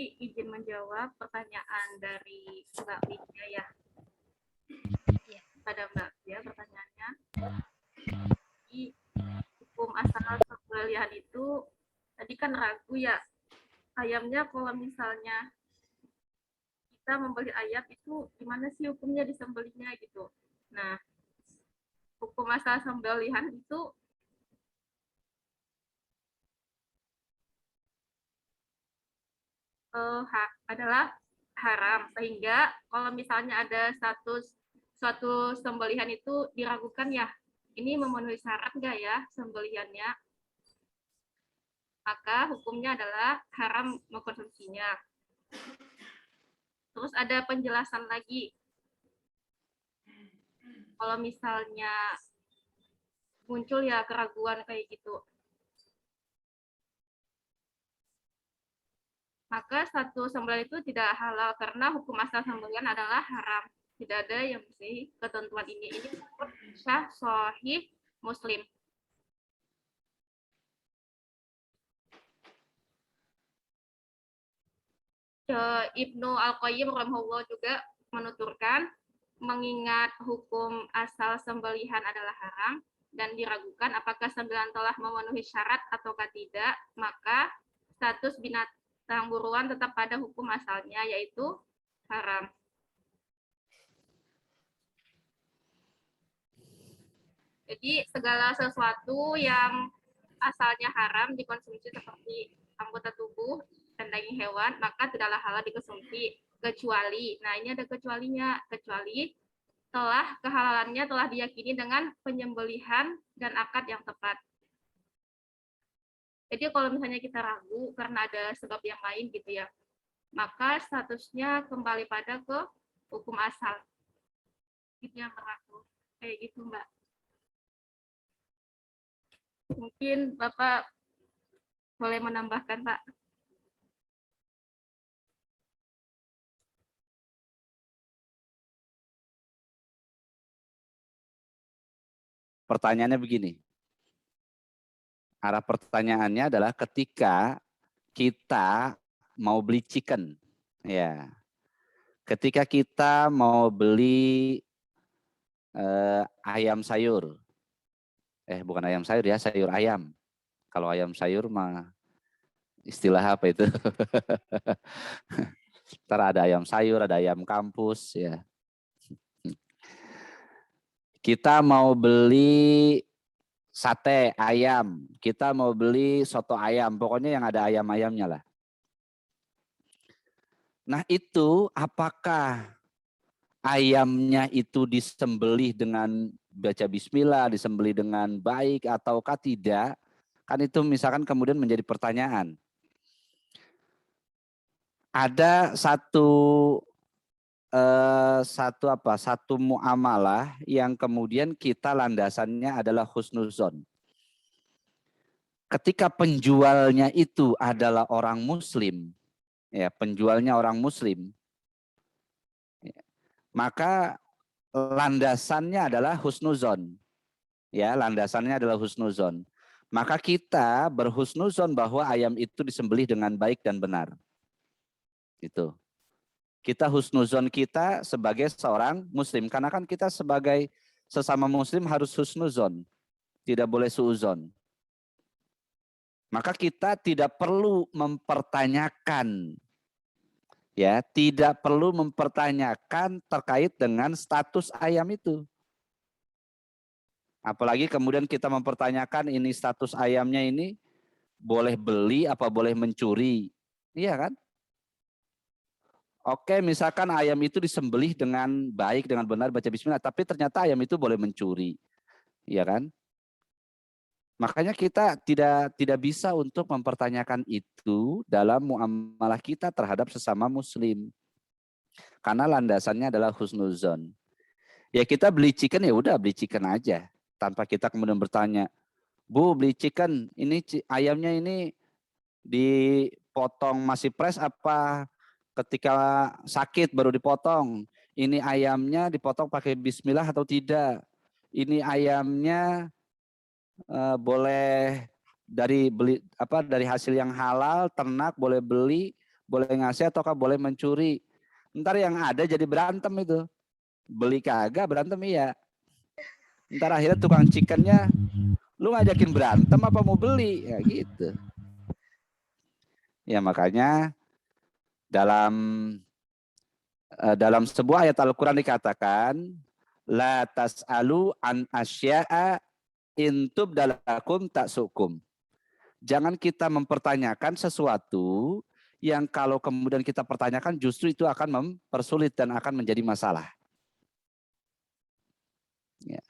Izin menjawab pertanyaan dari Mbak Widya ya. Pada Mbak Widya pertanyaannya, di hukum asal sembelihan itu tadi kan ragu ya, ayamnya kalau misalnya kita membeli ayam itu gimana sih hukumnya disembelihnya gitu. Nah, hukum asal sembelihan itu adalah haram, sehingga kalau misalnya ada suatu sembelihan itu diragukan ya, ini memenuhi syarat nggak ya sembelihannya, maka hukumnya adalah haram mengkonsumsinya. Terus ada penjelasan lagi, kalau misalnya muncul ya keraguan kayak gitu, maka satu sembelihan itu tidak halal karena hukum asal sembelihan adalah haram. Tidak ada yang mesti ketentuan ini. Ini sah sahih Muslim. Ibnu Al-Qayyim rahimahullah juga menuturkan, mengingat hukum asal sembelihan adalah haram dan diragukan apakah sembelihan telah memenuhi syarat ataukah tidak, maka status binatang buruan tetap pada hukum asalnya, yaitu haram. Jadi segala sesuatu yang asalnya haram dikonsumsi seperti anggota tubuh dan daging hewan, maka tidaklah halal dikonsumsi kecuali, nah ini ada kecualinya, kecuali kehalalannya telah diyakini dengan penyembelihan dan akad yang tepat. Jadi kalau misalnya kita ragu karena ada sebab yang lain gitu ya, maka statusnya kembali pada ke hukum asal. Itu yang berlaku. Kayak gitu, Mbak. Mungkin Bapak boleh menambahkan, Pak. Pertanyaannya begini. Arah pertanyaannya adalah ketika kita mau beli chicken, ya. Ketika kita mau beli ayam sayur, bukan ayam sayur ya, sayur ayam. Kalau ayam sayur mah istilah apa itu? Ntar ada ayam sayur, ada ayam kampus, ya. Kita mau beli sate ayam, kita mau beli soto ayam, pokoknya yang ada ayam-ayamnya lah. Nah itu apakah ayamnya itu disembelih dengan baca bismillah, disembelih dengan baik ataukah tidak? Kan itu misalkan kemudian menjadi pertanyaan. Ada satu muamalah yang kemudian kita landasannya adalah husnuzon. Ketika penjualnya itu adalah orang muslim, ya penjualnya orang muslim, ya, maka landasannya adalah husnuzon. Ya, landasannya adalah husnuzon. Maka kita berhusnuzon bahwa ayam itu disembelih dengan baik dan benar. Itu. Kita husnuzon kita sebagai seorang muslim. Karena kan kita sebagai sesama muslim harus husnuzon. Tidak boleh suuzon. Maka kita tidak perlu mempertanyakan. Ya, tidak perlu mempertanyakan terkait dengan status ayam itu. Apalagi kemudian kita mempertanyakan ini status ayamnya ini boleh beli apa boleh mencuri. Iya kan? Oke, misalkan ayam itu disembelih dengan baik, dengan benar, baca bismillah, tapi ternyata ayam itu boleh mencuri. Iya kan? Makanya kita tidak bisa untuk mempertanyakan itu dalam muamalah kita terhadap sesama muslim. Karena landasannya adalah husnuzon. Ya kita beli chicken ya udah beli chicken aja. Tanpa kita kemudian bertanya, Bu beli chicken, ini ayamnya ini dipotong masih fresh apa ketika sakit baru dipotong? Ini ayamnya dipotong pakai bismillah atau tidak? Ini ayamnya boleh dari hasil yang halal, ternak boleh beli, boleh ngasih ataukah boleh mencuri? Ntar yang ada jadi berantem itu. Beli kagak, berantem iya. Ntar akhirnya tukang chickennya, lu ngajakin berantem apa mau beli? Ya gitu. Ya makanya dalam sebuah ayat Al-Quran dikatakan, la tas'alu an asya'a intub dalakum taksukum. Jangan kita mempertanyakan sesuatu yang kalau kemudian kita pertanyakan justru itu akan mempersulit dan akan menjadi masalah. Ya.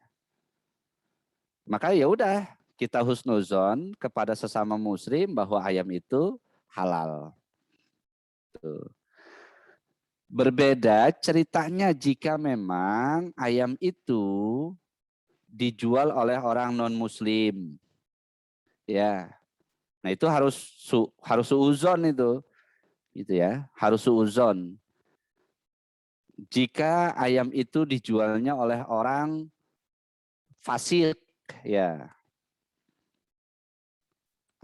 Maka ya udah kita husnuzon kepada sesama muslim bahwa ayam itu halal. Tuh. Berbeda ceritanya jika memang ayam itu dijual oleh orang non muslim. Ya. Nah, itu harus suuzon itu. Gitu ya, harus suuzon. Jika ayam itu dijualnya oleh orang fasik, ya.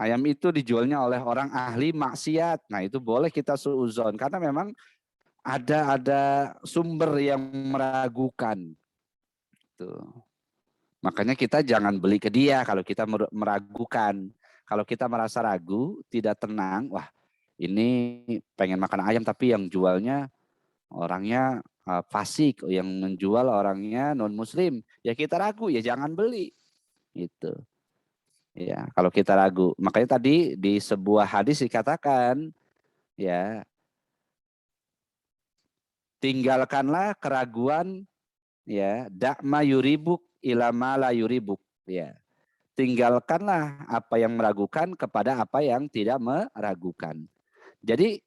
Ayam itu dijualnya oleh orang ahli maksiat. Nah, itu boleh kita suuzon karena memang ada sumber yang meragukan. Tuh. Makanya kita jangan beli ke dia kalau kita meragukan. Kalau kita merasa ragu, tidak tenang, wah ini pengen makan ayam tapi yang jualnya orangnya fasik, yang menjual orangnya non muslim, ya kita ragu, ya jangan beli. Gitu. Ya, kalau kita ragu. Makanya tadi di sebuah hadis dikatakan, ya, tinggalkanlah keraguan, ya, dakma yuribuk ilama la yuribuk, ya. Tinggalkanlah apa yang meragukan kepada apa yang tidak meragukan. Jadi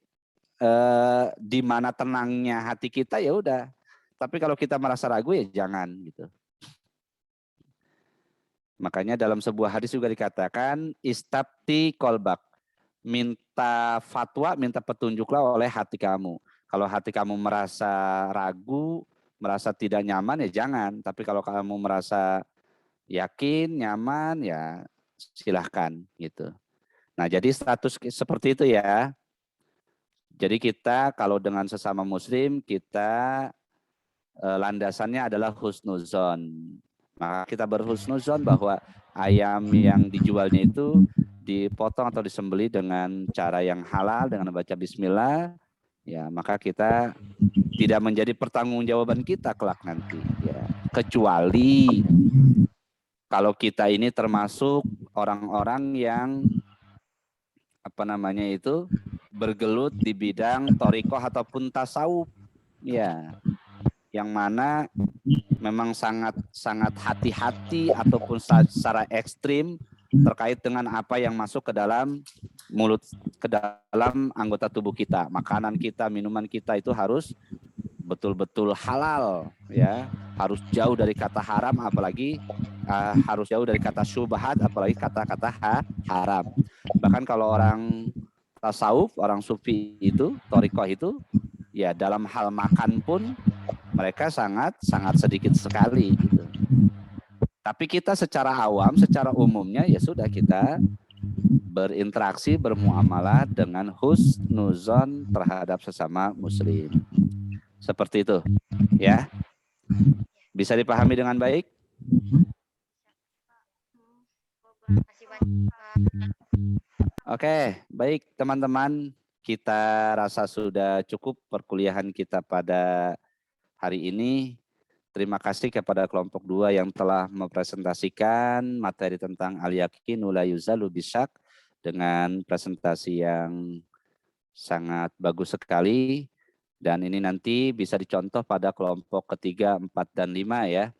di mana tenangnya hati kita ya udah. Tapi kalau kita merasa ragu ya jangan gitu. Makanya dalam sebuah hadis juga dikatakan istabti kolbak, minta fatwa, minta petunjuklah oleh hati kamu. Kalau hati kamu merasa ragu, merasa tidak nyaman ya jangan. Tapi kalau kamu merasa yakin, nyaman ya silahkan gitu. Nah jadi status seperti itu ya. Jadi kita kalau dengan sesama muslim kita landasannya adalah husnuzon. Maka kita berhusnuzon bahwa ayam yang dijualnya itu dipotong atau disembelih dengan cara yang halal dengan baca bismillah, ya maka kita tidak menjadi pertanggungjawaban kita kelak nanti, ya. Kecuali kalau kita ini termasuk orang-orang yang bergelut di bidang thariqah ataupun tasawuf, ya, yang mana memang sangat hati-hati ataupun secara ekstrim terkait dengan apa yang masuk ke dalam mulut, ke dalam anggota tubuh kita. Makanan kita, minuman kita itu harus betul-betul halal, ya, harus jauh dari kata haram, apalagi harus jauh dari kata syubhat, apalagi kata-kata haram. Bahkan kalau orang tasawuf, orang sufi itu, thariqah itu, ya dalam hal makan pun mereka sangat sedikit sekali gitu. Tapi kita secara awam, secara umumnya ya sudah, kita berinteraksi, bermuamalah dengan husnuzon terhadap sesama muslim. Seperti itu, ya. Bisa dipahami dengan baik? Makasih banyak, Pak. Oke, baik teman-teman. Kita rasa sudah cukup perkuliahan kita pada hari ini. Terima kasih kepada kelompok 2 yang telah mempresentasikan materi tentang al-yaqinu la yuzalu bisyak dengan presentasi yang sangat bagus sekali. Dan ini nanti bisa dicontoh pada kelompok ketiga, 4, dan 5 ya.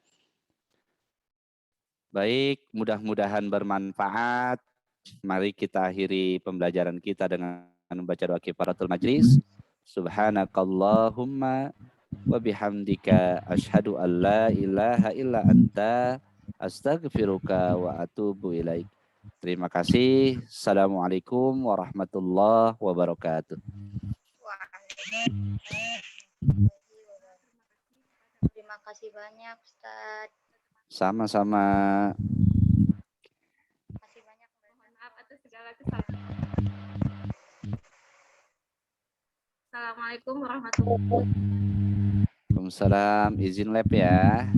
Baik, mudah-mudahan bermanfaat. Mari kita akhiri pembelajaran kita dengan membaca doa kifaratul majlis. Subhanakallahumma wa bihamdika asyhadu an la ilaha illa anta astaghfiruka wa atubu ilaik. Terima kasih. Assalamualaikum warahmatullahi wabarakatuh. Terima kasih banyak, Ustaz. Sama-sama. Terima kasih banyak, Mbak. Mohon maaf atas segala kesalahan. Assalamualaikum warahmatullahi wabarakatuh. Waalaikumsalam. Izin lab ya.